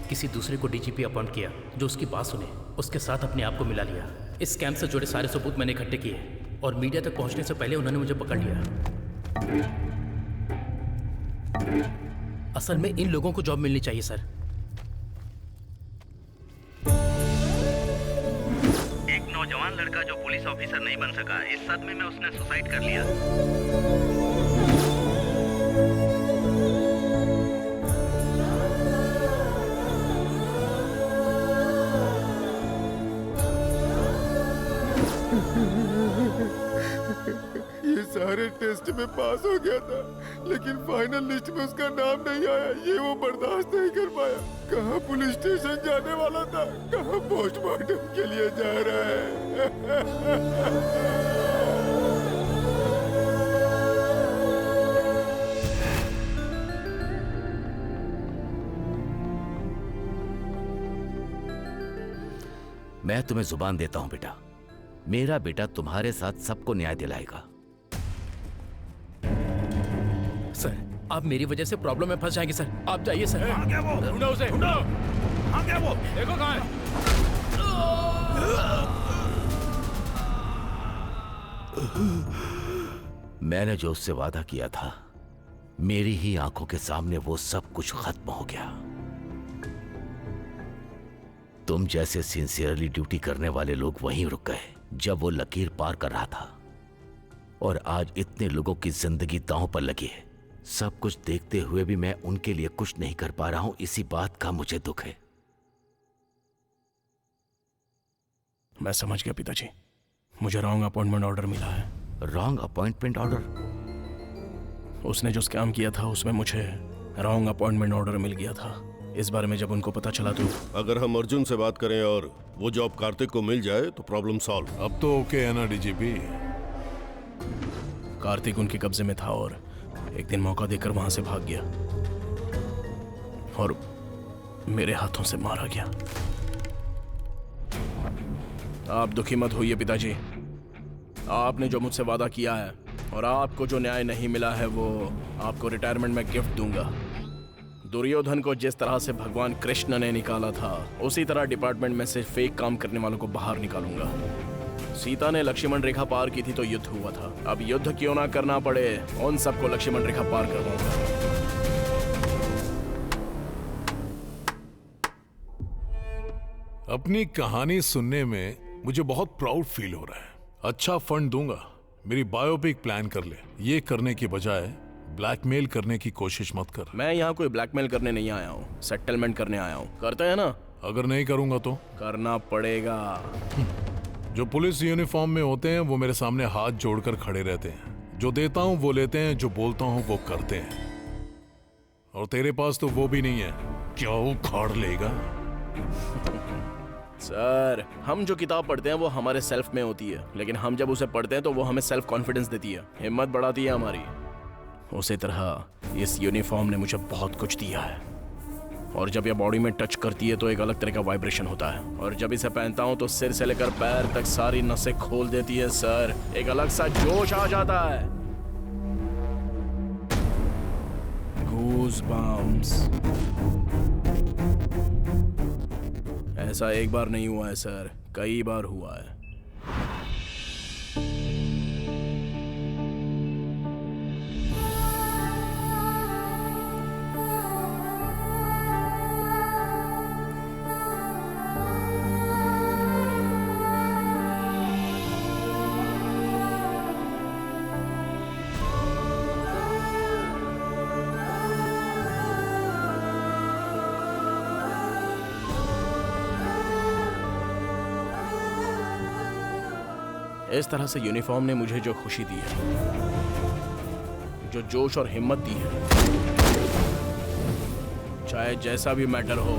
किसी दूसरे को डीजीपी अपॉइंट किया जो उसकी बात सुने, उसके साथ अपने आप को मिला लिया। इस स्कैम से जुड़े सारे सबूत मैंने इकट्ठे किए और मीडिया तक पहुंचने से पहले उन्होंने मुझे पकड़ लिया। असल में इन लोगों को जॉब मिलनी चाहिए सर। एक नौजवान लड़का जो पुलिस ऑफिसर नहीं बन सका, इस सदमे में उसने सुसाइड कर लिया। ये सारे टेस्ट में पास हो गया था, लेकिन फाइनल लिस्ट में उसका नाम नहीं आया। ये वो बर्दाश्त नहीं कर पाया। कहाँ पुलिस स्टेशन जाने वाला था, कहाँ पोस्टमार्टम के लिए जा रहा है। मैं तुम्हें जुबान देता हूं बेटा, मेरा बेटा तुम्हारे साथ सबको न्याय दिलाएगा। सर, आप मेरी वजह से प्रॉब्लम में फंस जाएंगे सर। आप जाइए सर। कहाँ गया वो? ढूंढो उसे, ढूंढो। कहाँ गया वो? देखो कहाँ है। मैंने जो उससे वादा किया था, मेरी ही आंखों के सामने वो सब कुछ खत्म हो गया। तुम जैसे सिंसियरली ड्यूटी करने वाले लोग वहीं रुक गए जब वो लकीर पार कर रहा था, और आज इतने लोगों की जिंदगी दांव पर लगी है। सब कुछ देखते हुए भी मैं उनके लिए कुछ नहीं कर पा रहा हूं, इसी बात का मुझे दुख है। मैं समझ गया पिताजी, मुझे रॉन्ग अपॉइंटमेंट ऑर्डर मिला है। Wrong appointment order? उसने जो स्कैम किया था उसमें मुझे रॉन्ग अपॉइंटमेंट ऑर्डर मिल गया था। इस बारे में जब उनको पता चला तो अगर हम अर्जुन से बात करें और वो जॉब कार्तिक को मिल जाए तो प्रॉब्लम सॉल्व। अब तो ओके है ना डीजीपी? कार्तिक उनके कब्जे में था और एक दिन मौका देकर वहां से भाग गया और मेरे हाथों से मारा गया। आप दुखी मत होइए पिताजी, आपने जो मुझसे वादा किया है और आपको जो न्याय नहीं मिला है वो आपको रिटायरमेंट में गिफ्ट दूंगा। दुर्योधन को जिस तरह से भगवान कृष्ण ने निकाला था, उसी तरह डिपार्टमेंट में से फेक काम करने वालों को बाहर निकालूंगा। सीता ने लक्ष्मण रेखा पार की थी तो युद्ध हुआ था, अब युद्ध क्यों ना करना पड़े, उन सबको लक्ष्मण रेखा पार करवाऊंगा। अपनी कहानी सुनने में मुझे बहुत प्राउड फील हो रहा है। अच्छा फंड दूंगा, मेरी बायोपिक प्लान कर ले। ये करने की बजाय ब्लैकमेल करने की कोशिश मत कर। मैं यहाँ कोई ब्लैकमेल करने नहीं आया हूँ, सेटलमेंट करने आया हूँ। करते हैं ना? अगर नहीं करूंगा तो? करना पड़ेगा। जो पुलिस यूनिफॉर्म में होते हैं वो मेरे सामने हाथ जोड़कर खड़े रहते हैं। जो देता हूँ वो लेते हैं, जो बोलता हूँ वो करते हैं। और तेरे पास तो वो भी नहीं है, क्या उखाड़ लेगा? सर, हम जो किताब पढ़ते हैं वो हमारे सेल्फ में होती है, लेकिन हम जब उसे पढ़ते हैं तो वो हमें सेल्फ कॉन्फिडेंस देती है, हिम्मत बढ़ाती है हमारी। उसी तरह इस यूनिफॉर्म ने मुझे बहुत कुछ दिया है, और जब ये बॉडी में टच करती है तो एक अलग तरह का वाइब्रेशन होता है, और जब इसे पहनता हूँ तो सिर से लेकर पैर तक सारी नसें खोल देती है। सर, एक अलग सा जोश आ जाता है। गूज़बम्प्स। ऐसा एक बार नहीं हुआ है सर, कई बार हुआ है। इस तरह से यूनिफॉर्म ने मुझे जो खुशी दी है, जो जोश और हिम्मत दी है, चाहे जैसा भी मैटर हो,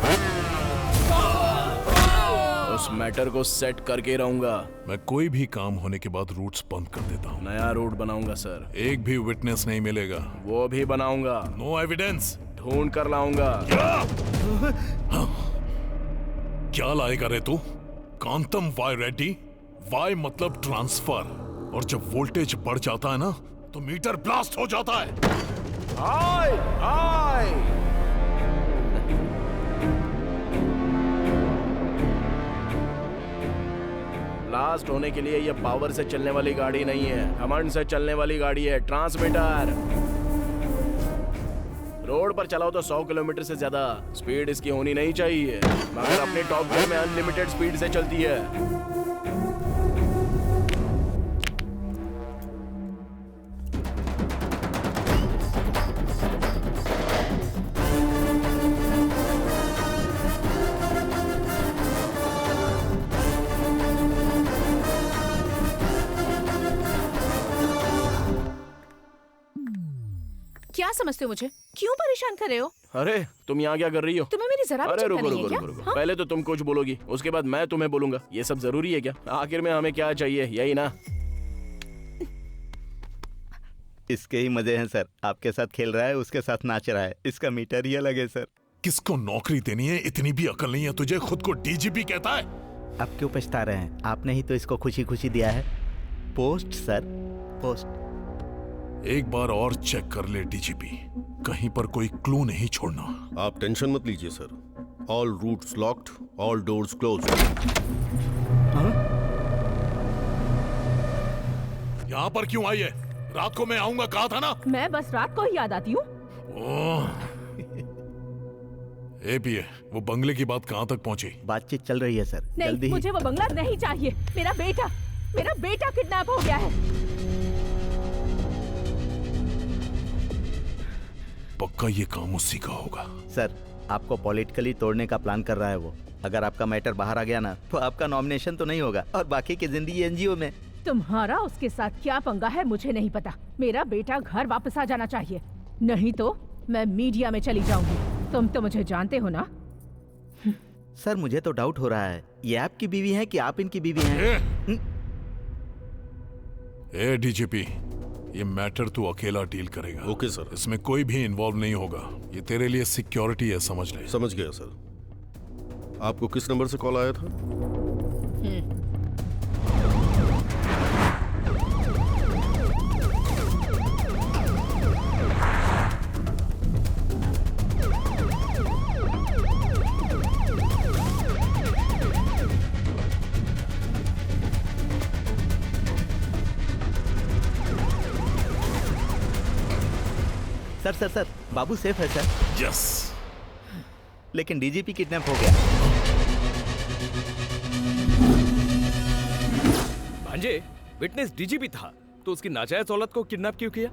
उस मैटर को सेट करके रहूंगा। मैं कोई भी काम होने के बाद रूट्स बंद कर देता हूँ। नया रूट बनाऊंगा सर। एक भी विटनेस नहीं मिलेगा। वो भी बनाऊंगा। No evidence. ढूंढ कर लाऊंगा। हाँ? क्या लाएगा रे तू? कांतम वाई रेड्डी? वाई मतलब ट्रांसफर, और जब वोल्टेज बढ़ जाता है ना तो मीटर ब्लास्ट हो जाता है। हाय हाय ब्लास्ट होने के लिए ये पावर से चलने वाली गाड़ी नहीं है, कमांड से चलने वाली गाड़ी है। ट्रांसमीटर रोड पर चलाओ तो 100 किलोमीटर से ज्यादा स्पीड इसकी होनी नहीं चाहिए, मगर अपने टॉप गियर में अनलिमिटेड स्पीड से चलती है। क्या समझते हो मुझे? क्यों परेशान कर रहे हो? अरे तुम यहाँ क्या कर रही हो? तुम्हें मेरी जरा भी अरे चिंता रुको नहीं है रुको क्या? रुको रुको। हाँ? पहले तो तुम कुछ बोलोगी, उसके बाद मैं तुम्हें बोलूंगा। ये सब जरूरी है क्या? आखिर में हमें क्या चाहिए, यही ना? इसके ही मजे हैं सर। आपके साथ खेल रहा है, उसके साथ नाच रहा है, इसका मीटर ही अलग है सर। किसको नौकरी देनी है? इतनी भी अकल नहीं है तुझे? खुद को डीजीपी कहता है। आप क्यों पछता रहे हैं? आपने ही तो इसको खुशी खुशी दिया है। Post sir, post. एक बार और चेक कर ले डीजीपी, कहीं पर कोई क्लू नहीं छोड़ना। आप टेंशन मत लीजिए sir. All routes locked, all doors closed. यहाँ पर क्यों आई है? रात को मैं आऊंगा कहा था ना। मैं बस रात को ही याद आती हूँ। एपीए, वो बंगले की बात कहाँ तक पहुँची? बातचीत चल रही है सर। नहीं, मुझे वो बंगला नहीं चाहिए। मेरा बेटा किडनैप हो गया है। पक्का ये काम उसी का होगा। सर, आपको पॉलिटिकली तोड़ने का प्लान कर रहा है वो। अगर आपका मैटर बाहर आ गया ना तो आपका नॉमिनेशन तो नहीं होगा और बाकी की जिंदगी एनजीओ में। तुम्हारा उसके साथ क्या पंगा है मुझे नहीं पता। मेरा बेटा घर वापस आ जाना चाहिए, नहीं तो मैं मीडिया में चली जाऊंगी। तुम तो मुझे जानते हो ना। सर, मुझे तो डाउट हो रहा है, ये आपकी बीवी है कि आप इनकी बीवी हैं? ए डीजीपी, ये मैटर तू अकेला डील करेगा। Okay sir. इसमें कोई भी इन्वॉल्व नहीं होगा। ये तेरे लिए सिक्योरिटी है, समझ ले। समझ गया सर। आपको किस नंबर से कॉल आया था? सर, बाबू सेफ है सर। यस। लेकिन डीजीपी किडनैप हो गया। भांजे, विटनेस डीजीपी था तो उसकी नाजायज औलाद को किडनैप क्यों किया?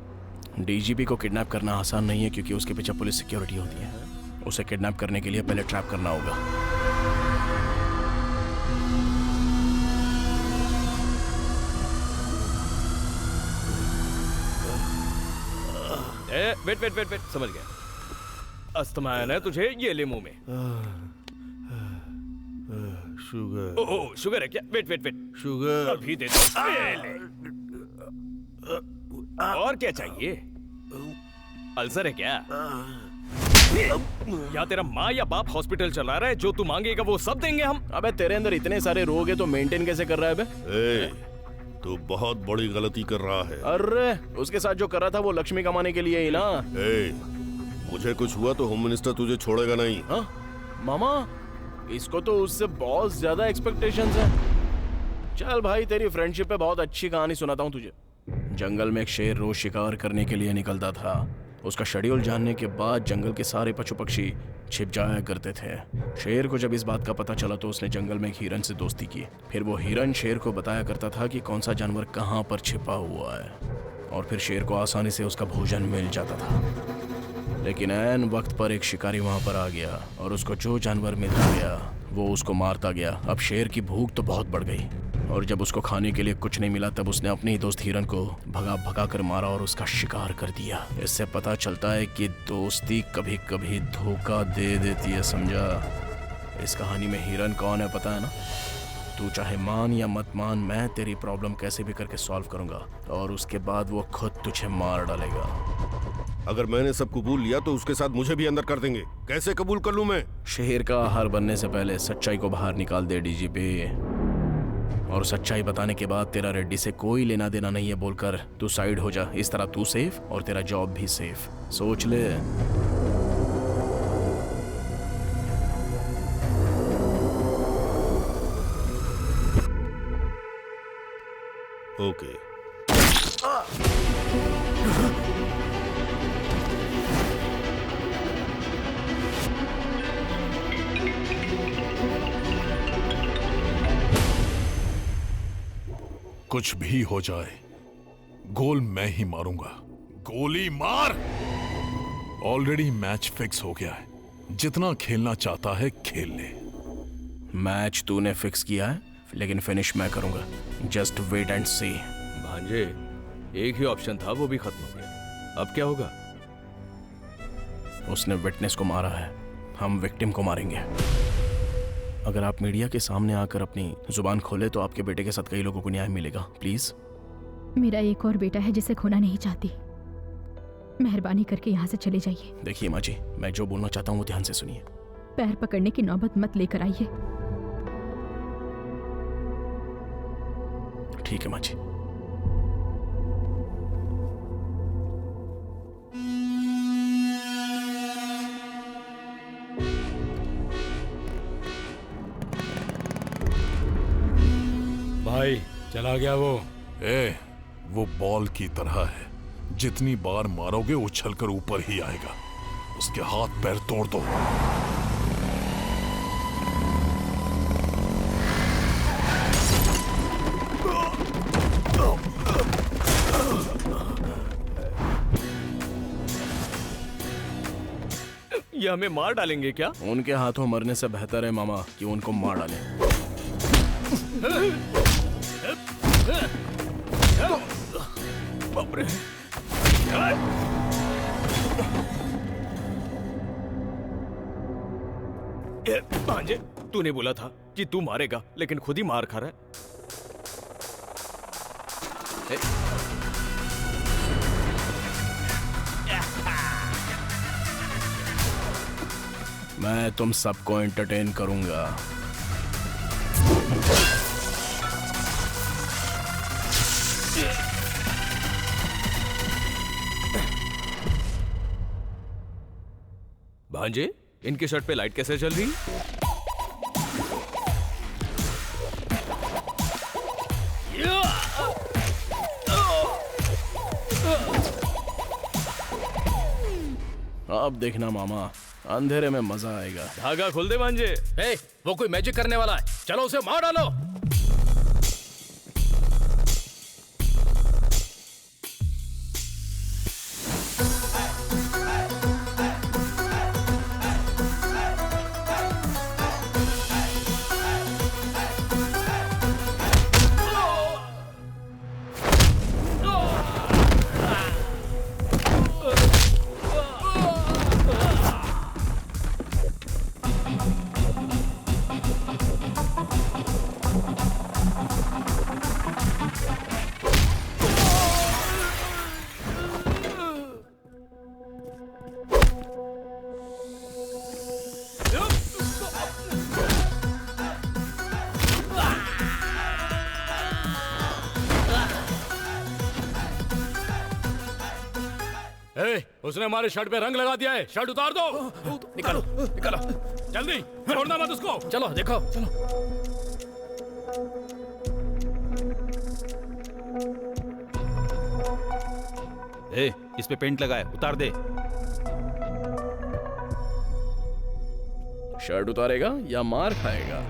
डीजीपी को किडनैप करना आसान नहीं है क्योंकि उसके पीछे पुलिस सिक्योरिटी होती है। उसे किडनैप करने के लिए पहले ट्रैप करना होगा। वेट, समझ गया। अस्थमा है तुझे, ये ले मुंह में। शुगर। ओह, शुगर है क्या? वेट, शुगर अभी दे दो। ये ले। और क्या चाहिए? अल्सर है क्या? या तेरा माँ या बाप हॉस्पिटल चला रहा है? जो तू मांगेगा वो सब देंगे हम। अबे तेरे अंदर इतने सारे रोग है तो मेंटेन कैसे कर रहा है बे? तू बहुत बड़ी गलती कर रहा है। अरे उसके साथ जो कर रहा था वो लक्ष्मी कमाने के लिए ही ना। मुझे कुछ हुआ तो होम मिनिस्टर तुझे छोड़ेगा नहीं। हाँ मामा, इसको तो उससे बहुत ज्यादा एक्सपेक्टेशंस है। चल भाई, तेरी फ्रेंडशिप पे बहुत अच्छी कहानी सुनाता हूँ तुझे। जंगल में एक शेर रोज शिकार करने के लिए निकलता था। उसका शेड्यूल जानने के बाद जंगल के सारे पशु पक्षी छिप जाया करते थे। शेर को जब इस बात का पता चला तो उसने जंगल में एक हिरन से दोस्ती की। फिर वो हिरन शेर को बताया करता था कि कौन सा जानवर कहाँ पर छिपा हुआ है, और फिर शेर को आसानी से उसका भोजन मिल जाता था। लेकिन ऐन वक्त पर एक शिकारी वहाँ पर आ गया और उसको जो जानवर मिलता गया वो उसको मारता गया। अब शेर की भूख तो बहुत बढ़ गई और जब उसको खाने के लिए कुछ नहीं मिला तब उसने अपने ही दोस्त हिरन को भगा कर मारा और उसका शिकार कर दिया। इससे पता चलता है कि दोस्ती कभी कभी धोखा दे देती है, समझा? इस कहानी में हिरन कौन है पता है ना? तू चाहे मान या मत मान, मैं तेरी प्रॉब्लम कैसे भी करके सॉल्व करूंगा और उसके बाद वो खुद तुझे मार डालेगा। अगर मैंने सब कबूल लिया तो उसके साथ मुझे भी अंदर कर देंगे। कैसे कबूल कर लूं मैं? शेर का आहार बनने से पहले सच्चाई को बाहर निकाल दे डीजीपी। और सच्चाई बताने के बाद तेरा रेड्डी से कोई लेना देना नहीं है बोलकर तू साइड हो जा। इस तरह तू सेफ और तेरा जॉब भी सेफ। सोच ले। ओके। कुछ भी हो जाए, गोल मैं ही मारूंगा। गोली मार। ऑलरेडी मैच फिक्स हो गया है, जितना खेलना चाहता है खेल ले। मैच तूने फिक्स किया है, लेकिन फिनिश मैं करूंगा। जस्ट वेट एंड सी। भांजे, एक ही ऑप्शन था, वो भी खत्म हो गया। अब क्या होगा? उसने विटनेस को मारा है, हम विक्टिम को मारेंगे। अगर आप मीडिया के सामने आकर अपनी जुबान खोले तो आपके बेटे के साथ कई लोगों को न्याय मिलेगा। प्लीज। मेरा एक और बेटा है जिसे खोना नहीं चाहती। मेहरबानी करके यहाँ से चले जाइए। देखिए माँ जी, मैं जो बोलना चाहता हूँ वो ध्यान से सुनिए। पैर पकड़ने की नौबत मत लेकर आइए। ठीक है माँ जी। भाई चला गया वो। वो बॉल की तरह है, जितनी बार मारोगे उछलकर ऊपर ही आएगा। उसके हाथ पैर तोड़ दो। ये हमें मार डालेंगे क्या? उनके हाथों मरने से बेहतर है मामा कि उनको मार डालें। बाप रे। भांजे, तूने बोला था कि तू मारेगा, लेकिन खुद ही मार खा रहा है। मैं तुम सबको एंटरटेन करूंगा। भांजे, इनके शर्ट पे लाइट कैसे चल रही? अब देखना मामा, अंधेरे में मजा आएगा। धागा खोल दे भांजे। वो कोई मैजिक करने वाला है, चलो उसे मार डालो। उसने हमारे शर्ट पे रंग लगा दिया है, शर्ट उतार दो। निकालो निकालो जल्दी, छोड़ना मत उसको। चलो देखो। इस पे पेंट लगा है, उतार दे। शर्ट उतारेगा या मार खाएगा?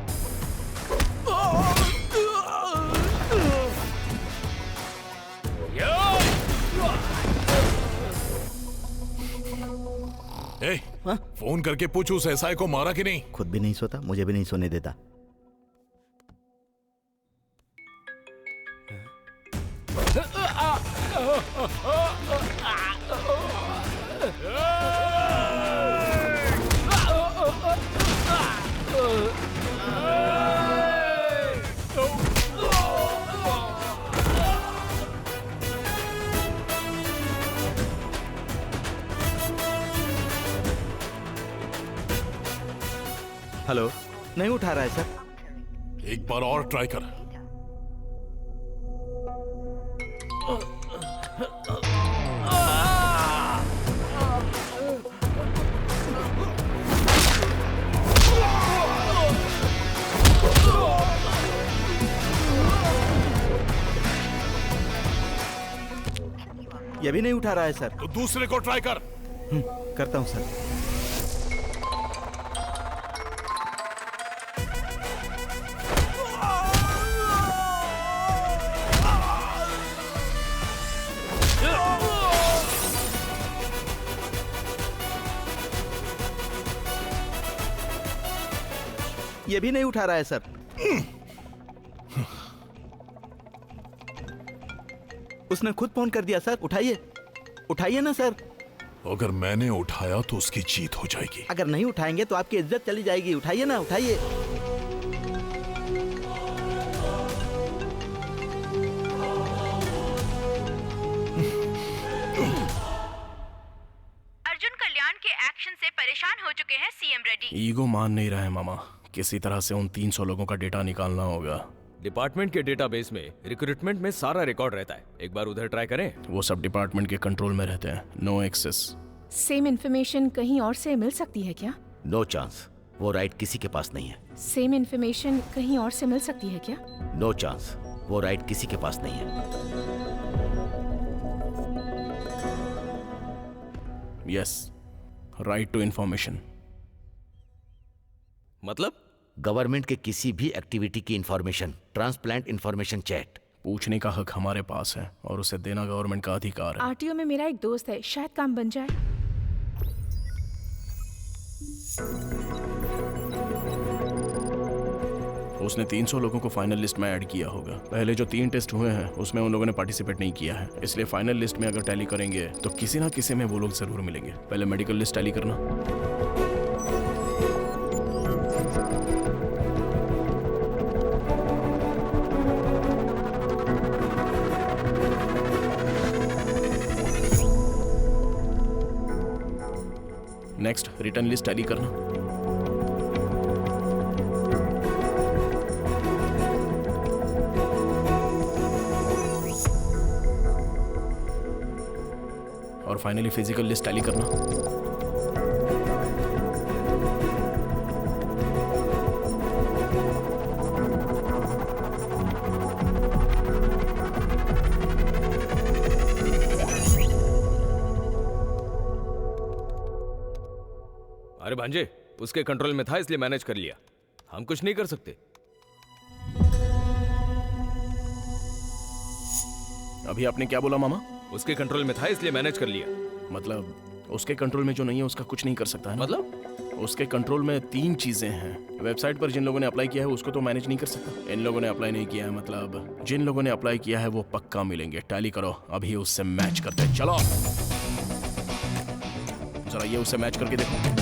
फोन करके पूछ उस एसआई को मारा कि नहीं। खुद भी नहीं सोता, मुझे भी नहीं सोने देता। हेलो, नहीं उठा रहा है सर। एक बार और ट्राई कर। ये भी नहीं उठा रहा है सर। तो दूसरे को ट्राई कर। करता हूं सर। ये भी नहीं उठा रहा है सर। उसने खुद फोन कर दिया सर। उठाइए, उठाइए ना सर। अगर मैंने उठाया तो उसकी जीत हो जाएगी। अगर नहीं उठाएंगे तो आपकी इज्जत चली जाएगी। उठाइए ना, उठाइए। अर्जुन कल्याण के एक्शन से परेशान हो चुके हैं सीएम रेड्डी। ईगो मान नहीं रहा है मामा। किसी तरह से उन 300 लोगों का डेटा निकालना होगा। डिपार्टमेंट के डेटाबेस में रिक्रूटमेंट में सारा रिकॉर्ड रहता है। एक बार उधर ट्राई करें। वो सब डिपार्टमेंट के कंट्रोल में रहते हैं। No access. सेम इन्फॉर्मेशन कहीं और से मिल सकती है क्या? No chance. वो राइट किसी के पास नहीं है। सेम इन्फॉर्मेशन कहीं और से मिल सकती है क्या? No chance. वो राइट किसी के पास नहीं है। Yes, right to information. मतलब गवर्नमेंट के किसी भी एक्टिविटी की इंफॉर्मेशन, ट्रांसप्लांट इंफॉर्मेशन चैट। पूछने का हक हमारे पास है और उसे देना गवर्नमेंट का अधिकार है। आरटीओ में मेरा एक दोस्त है, शायद काम बन जाए। उसने 300 लोगों को फाइनल लिस्ट में ऐड किया होगा। पहले जो 3 टेस्ट हुए हैं उसमें उन लोगों ने पार्टिसिपेट नहीं किया है, इसलिए फाइनल लिस्ट में अगर टैली करेंगे तो किसी ना किसी में वो लोग जरूर मिलेंगे। पहले मेडिकल लिस्ट टैली करना। नेक्स्ट रिटर्न लिस्ट टैली करना। और फाइनली फिजिकल लिस्ट टैली करना। अरे भांजे, उसके कंट्रोल में था इसलिए मैनेज कर लिया। हम कुछ नहीं कर सकते। अभी आपने क्या बोला मामा? उसके कंट्रोल में था इसलिए मैनेज कर लिया। मतलब उसके कंट्रोल में जो नहीं है उसका कुछ नहीं कर सकता है ना? मतलब उसके कंट्रोल में 3 चीजें हैं। वेबसाइट पर जिन लोगों ने अप्लाई किया है उसको तो मैनेज नहीं कर सकता। इन लोगों ने अप्लाई नहीं किया है, मतलब जिन लोगों ने अप्लाई किया है वो पक्का मिलेंगे। टैली करो, अभी उससे मैच करते हैं। चलो जरा ये उससे मैच करके देखो।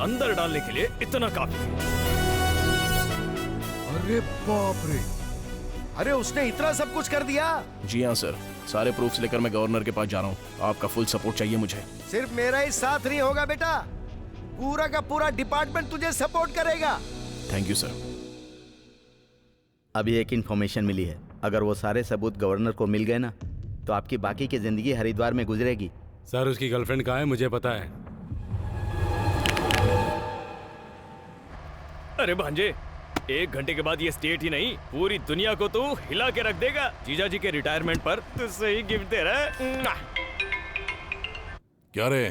अंदर डालने के लिए इतना काफी है। अरे बाप रे, अरे उसने इतना सब कुछ कर दिया। जी हाँ सर, सारे प्रूफ्स लेकर मैं गवर्नर के पास जा रहा हूँ। आपका फुल सपोर्ट चाहिए मुझे। सिर्फ मेरा ही साथ नहीं होगा बेटा, पूरा का पूरा डिपार्टमेंट तुझे सपोर्ट करेगा। Thank you sir. अभी एक इन्फॉर्मेशन मिली है, अगर वो सारे सबूत गवर्नर को मिल गए ना तो आपकी बाकी की जिंदगी हरिद्वार में गुजरेगी। सर उसकी गर्लफ्रेंड कहाँ है मुझे पता है। अरे भांजे, 1 घंटे के बाद ये स्टेट ही नहीं पूरी दुनिया को तू हिला के रख देगा। जीजा जी के रिटायरमेंट पर तुझसे ही गिफ्ट दे रहा है। क्या रे,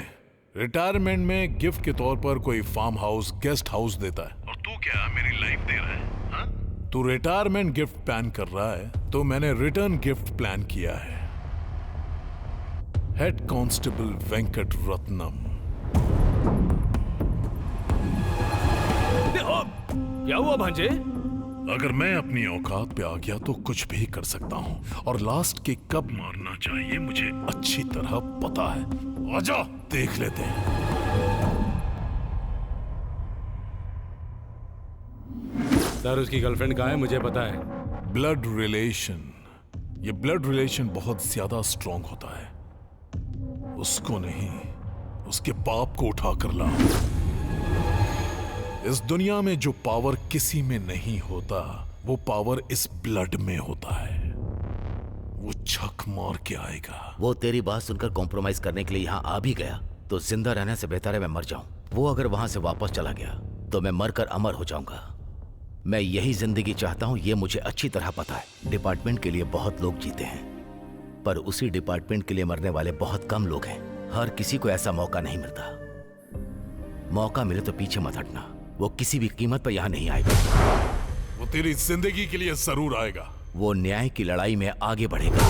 रिटायरमेंट में गिफ्ट के तौर पर कोई फार्म हाउस, गेस्ट हाउस देता है और तू क्या मेरी लाइफ दे रहा है? हा? तू रिटायरमेंट गिफ्ट प्लान कर रहा है तो मैंने रिटर्न गिफ्ट प्लान किया है। Head constable Venkat Ratnam. क्या हुआ भांजे? अगर मैं अपनी औकात पे आ गया तो कुछ भी कर सकता हूँ, और लास्ट किक कब मारना चाहिए मुझे अच्छी तरह पता है। आजा देख लेते हैं। सर उसकी गर्लफ्रेंड कहाँ है मुझे पता है। ब्लड रिलेशन, ये ब्लड रिलेशन बहुत ज्यादा स्ट्रॉन्ग होता है। उसको नहीं, उसके बाप को उठा कर ला। इस दुनिया में जो पावर किसी में नहीं होता, वो पावर इस ब्लड में होता है। वो छक मार के आएगा। वो तेरी बात सुनकर कॉम्प्रोमाइज करने के लिए यहाँ आ भी गया तो जिंदा रहने से बेहतर है मैं मर जाऊं। वो अगर वहां से वापस चला गया तो मैं मरकर अमर हो जाऊंगा। मैं यही जिंदगी चाहता हूं, ये मुझे अच्छी तरह पता है। डिपार्टमेंट के लिए बहुत लोग जीते हैं, पर उसी डिपार्टमेंट के लिए मरने वाले बहुत कम लोग हैं। हर किसी को ऐसा मौका नहीं मिलता। मौका मिले तो पीछे मत हटना। वो किसी भी कीमत पर यहां नहीं आएगा। वो तेरी जिंदगी के लिए जरूर आएगा। वो न्याय की लड़ाई में आगे बढ़ेगा।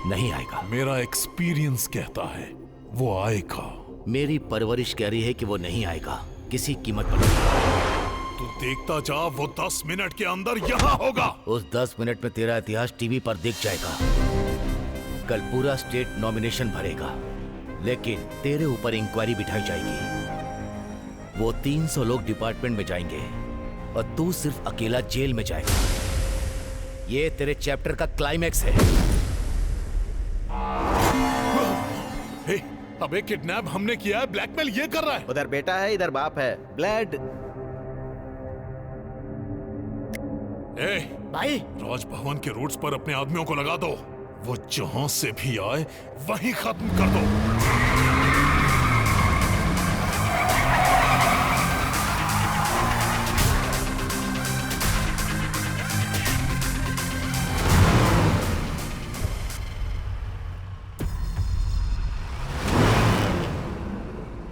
नहीं आएगा। मेरा एक्सपीरियंस कहता है वो आएगा। मेरी परवरिश कह रही है कि वो नहीं आएगा किसी कीमत पर। तू देखता जा, वो 10 मिनट के अंदर यहाँ होगा। उस 10 मिनट में तेरा इतिहास टीवी पर दिख जाएगा। कल पूरा स्टेट नॉमिनेशन भरेगा, लेकिन तेरे ऊपर इंक्वायरी बिठाई जाएगी। वो 300 लोग डिपार्टमेंट में जाएंगे और तू सिर्फ अकेला जेल में जाएगा। ये तेरे चैप्टर का क्लाइमैक्स है। हे, अबे किडनैप हमने किया है, ब्लैकमेल ये कर रहा है। उधर बेटा है, इधर बाप है। ब्लड भाई, राजभवन के रूट्स पर अपने आदमियों को लगा दो। वो जहां से भी आए वहीं खत्म कर दो।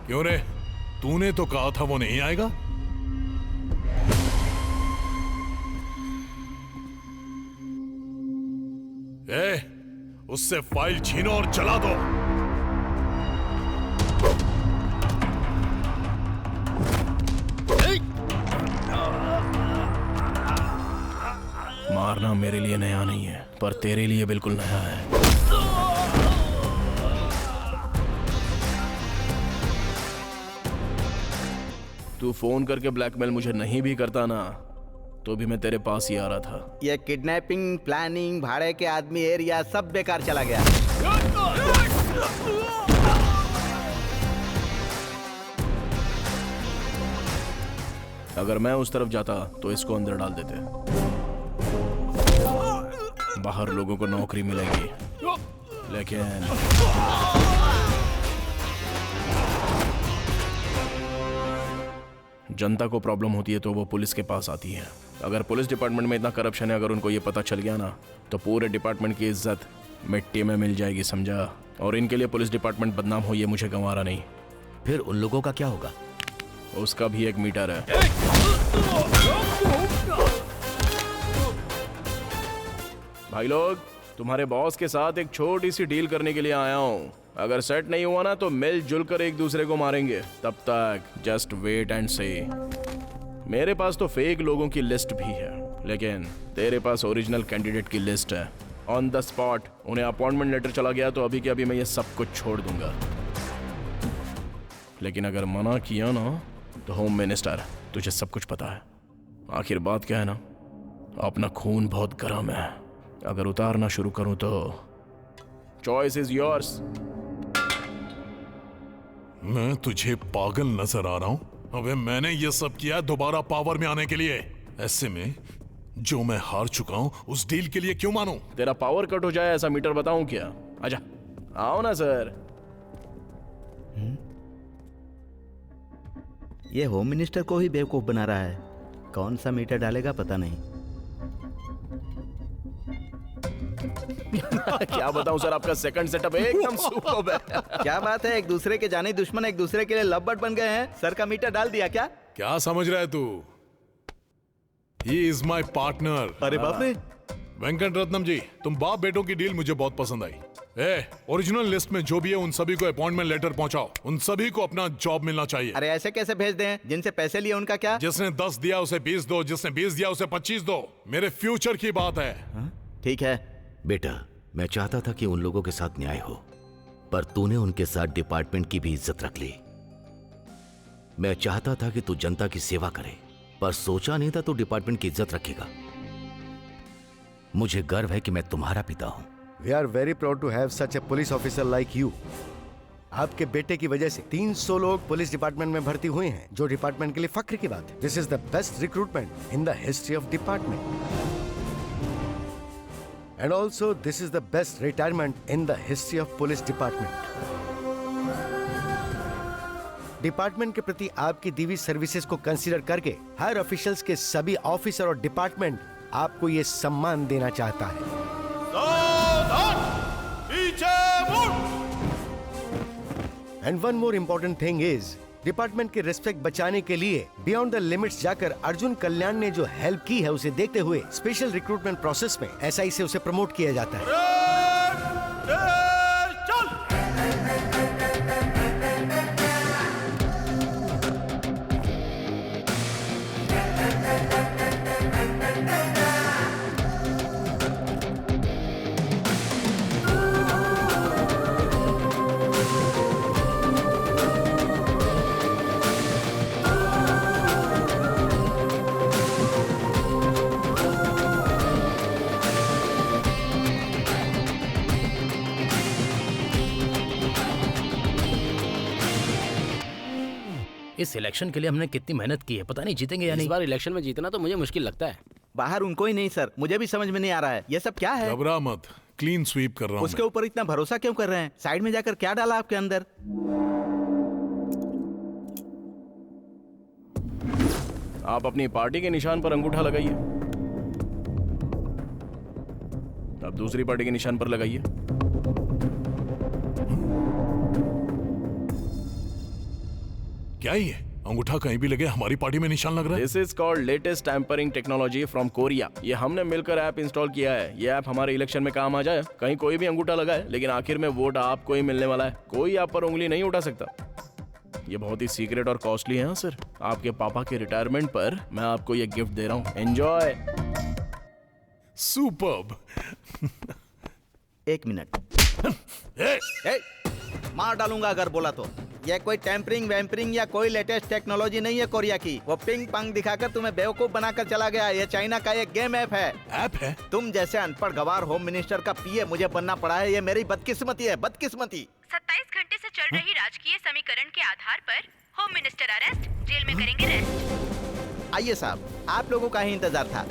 क्यों रे, तूने तो कहा था वो नहीं आएगा। उससे फाइल छीनो और जला दो। मारना मेरे लिए नया नहीं है, पर तेरे लिए बिल्कुल नया है। तू फोन करके ब्लैकमेल मुझे नहीं भी करता ना, तो भी मैं तेरे पास ही आ रहा था। ये किडनैपिंग, प्लानिंग, भाड़े के आदमी, एरिया सब बेकार चला गया। अगर मैं उस तरफ जाता तो इसको अंदर डाल देते। बाहर लोगों को नौकरी मिलेगी, लेकिन जनता को प्रॉब्लम होती है तो वो पुलिस के पास आती है। अगर पुलिस डिपार्टमेंट में इतना करप्शन है, अगर उनको ये पता चल गया ना, तो पूरे डिपार्टमेंट की इज्जत मिट्टी में मिल जाएगी, समझा? और इनके लिए पुलिस डिपार्टमेंट बदनाम हो, ये मुझे गंवारा नहीं। फिर उन लोगों का क्या होगा? उसका भी एक मीटर है। भाई लोग, तुम्हारे बॉस के साथ एक छोटी सी डील करने के लिए आया हूँ। अगर सेट नहीं हुआ ना तो मिलजुल कर एक दूसरे को मारेंगे। तब तक जस्ट वेट एंड सी। मेरे पास तो फेक लोगों की लिस्ट भी है, लेकिन तेरे पास ओरिजिनल कैंडिडेट की लिस्ट है। ऑन द स्पॉट उन्हें अपॉइंटमेंट लेटर चला गया तो अभी के अभी मैं ये सब कुछ छोड़ दूंगा। लेकिन अगर मना किया ना तो होम मिनिस्टर, तुझे सब कुछ पता है। आखिर बात क्या है ना, अपना खून बहुत गर्म है। अगर उतारना शुरू करूं तो चॉइस इज योर्स। मैं तुझे पागल नजर आ रहा हूं? अबे मैंने ये सब किया दोबारा पावर में आने के लिए। ऐसे में जो मैं हार चुका हूं उस डील के लिए क्यों मानूं? तेरा पावर कट हो जाए ऐसा मीटर बताऊं क्या? आजा, आओ ना सर। ये होम मिनिस्टर को ही बेवकूफ बना रहा है। कौन सा मीटर डालेगा पता नहीं। क्या बताऊं सर, आपका सेकंड सेटअप एकदम सुपर्ब है। क्या बात है, एक दूसरे के जाने दुश्मन एक दूसरे के लिए लव बन गए हैं। सर का मीटर डाल दिया क्या? क्या समझ रहा है तू? He is my partner। अरे बाप रे, वेंकट रत्नम जी, तुम बाप बेटों की डील मुझे बहुत पसंद आई। ओरिजिनल लिस्ट में जो भी है उन सभी को अपॉइंटमेंट लेटर पहुंचाओ। उन सभी को अपना जॉब मिलना चाहिए। अरे ऐसे कैसे भेज दें? जिनसे पैसे लिए उनका क्या? जिसने 10 दिया उसे 20 दो, जिसने 20 दिया उसे 25 दो। मेरे फ्यूचर की बात है। ठीक है बेटा, मैं चाहता था कि उन लोगों के साथ न्याय हो, पर तूने उनके साथ डिपार्टमेंट की भी इज्जत रख ली। मैं चाहता था कि तू जनता की सेवा करे, पर सोचा नहीं था तू डिपार्टमेंट की इज्जत रखेगा। मुझे गर्व है कि मैं तुम्हारा पिता हूं। We are very proud to have such a police officer like you. आपके बेटे की वजह से 300 लोग पुलिस डिपार्टमेंट में भर्ती हुए हैं, जो डिपार्टमेंट के लिए फख्र की बात है। This is the best recruitment in the history of department. And also this is the best retirement in the history of police department. Department के प्रति आपकी दी हुई सर्विसेज को कंसीडर करके हायर ऑफिशियल्स के सभी ऑफिसर और डिपार्टमेंट आपको ये सम्मान देना चाहता है। And one more important thing is, department के रिस्पेक्ट बचाने के लिए बियॉन्ड द लिमिट्स जाकर अर्जुन कल्याण ने जो हेल्प की है उसे देखते हुए स्पेशल रिक्रूटमेंट प्रोसेस में SI से उसे प्रमोट किया जाता है। इस इलेक्शन के लिए हमने कितनी मेहनत की है, पता नहीं जीतेंगे या नहीं। इस बार इलेक्शन में जीतना तो मुझे मुश्किल लगता है। बाहर उनको ही नहीं सर, मुझे भी समझ में नहीं आ रहा है ये सब क्या है। घबरा मत, क्लीन स्वीप कर रहा हूं। उसके ऊपर इतना भरोसा क्यों कर रहे हैं? साइड में जाकर क्या डाला आपके अंदर? आप अपनी पार्टी के निशान पर अंगूठा लगाइए, अब दूसरी पार्टी के निशान पर लगाइए। क्या ये अंगूठा कहीं भी लगे हमारी पार्टी में निशान लग रहा है? This is called latest tampering technology from Korea. ये हमने मिलकर ऐप इंस्टॉल किया है। ये ऐप हमारे इलेक्शन में काम आ जाए। कहीं कोई भी अंगूठा लगाए, लेकिन आखिर में वोट आपको ही मिलने वाला है। कोई आप पर उंगली नहीं उठा सकता। ये बहुत ही सीक्रेट और कॉस्टली है सर। आपके पापा के रिटायरमेंट पर मैं आपको ये गिफ्ट दे रहा हूँ। एंजॉय। सुपर्ब। एक मिनट। मार डालूंगा अगर बोला तो। यह कोई टेम्परिंग वैम्परिंग या कोई लेटेस्ट टेक्नोलॉजी नहीं है कोरिया की। वो पिंग पंग दिखाकर तुम्हें बेवकूफ बनाकर चला गया। ये चाइना का एक गेम ऐप है। ऐप है? तुम जैसे अनपढ़ गवार होम मिनिस्टर का पीए मुझे बनना पड़ा है। ये मेरी बदकिस्मती है, बदकिस्मती। 27 घंटे से चल रही राजकीय समीकरण के आधार पर होम मिनिस्टर अरेस्ट, जेल में करेंगे रेस्ट। आइए साहब, आप लोगों का ही इंतजार था।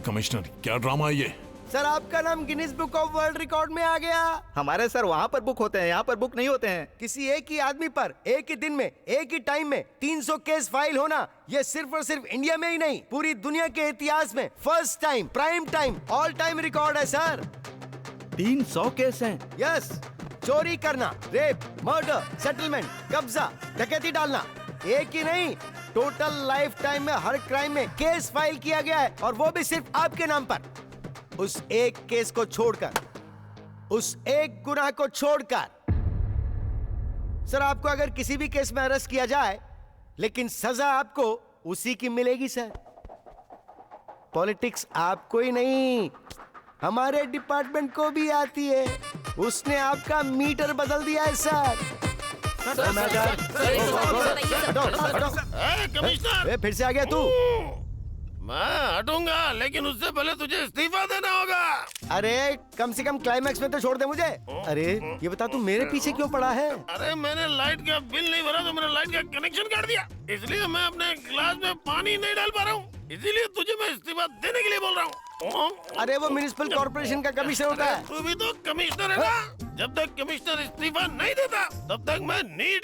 कमिश्नर, क्या ड्रामा है ये? सर, आपका नाम Guinness book of world record में आ गया। हमारे सर वहाँ पर बुक होते हैं, यहाँ पर बुक नहीं होते हैं। किसी एक ही आदमी पर एक ही दिन में एक ही टाइम में 300 केस फाइल होना, ये सिर्फ और सिर्फ इंडिया में ही नहीं, पूरी दुनिया के इतिहास में first time, prime time, all time record है सर। 300 केस हैं? यस। चोरी करना, रेप, मर्डर, सेटलमेंट, कब्जा, डकैती डालना, एक ही नहीं, टोटल लाइफ टाइम में हर क्राइम में केस फाइल किया गया है, और वो भी सिर्फ आपके नाम पर। उस एक केस को छोड़कर, उस एक गुनाह को छोड़कर। सर, आपको अगर किसी भी केस में अरेस्ट किया जाए, लेकिन सजा आपको उसी की मिलेगी सर। पॉलिटिक्स आपको ही नहीं, हमारे डिपार्टमेंट को भी आती है। उसने आपका मीटर बदल दिया है सर। कमिश्नर, फिर से आ गया तू? मैं हटूंगा, लेकिन उससे पहले तुझे इस्तीफा देना होगा। अरे कम से कम क्लाइमैक्स में तो छोड़ दे मुझे। अरे ये बता, तू मेरे पीछे क्यों पड़ा है? अरे मैंने लाइट का बिल नहीं भरा तो मैंने लाइट का कनेक्शन काट दिया, इसलिए मैं अपने गिलास में पानी नहीं डाल पा रहा हूँ। इसीलिए तुझे मैं इस्तीफा देने के लिए बोल रहा हूँ। अरे वो म्युनिसिपल कॉर्पोरेशन का कमिश्नर होता है। तू भी तो कमिश्नर है ना? जब तक कमिश्नर इस्तीफा नहीं देता तब तक मैं नहीं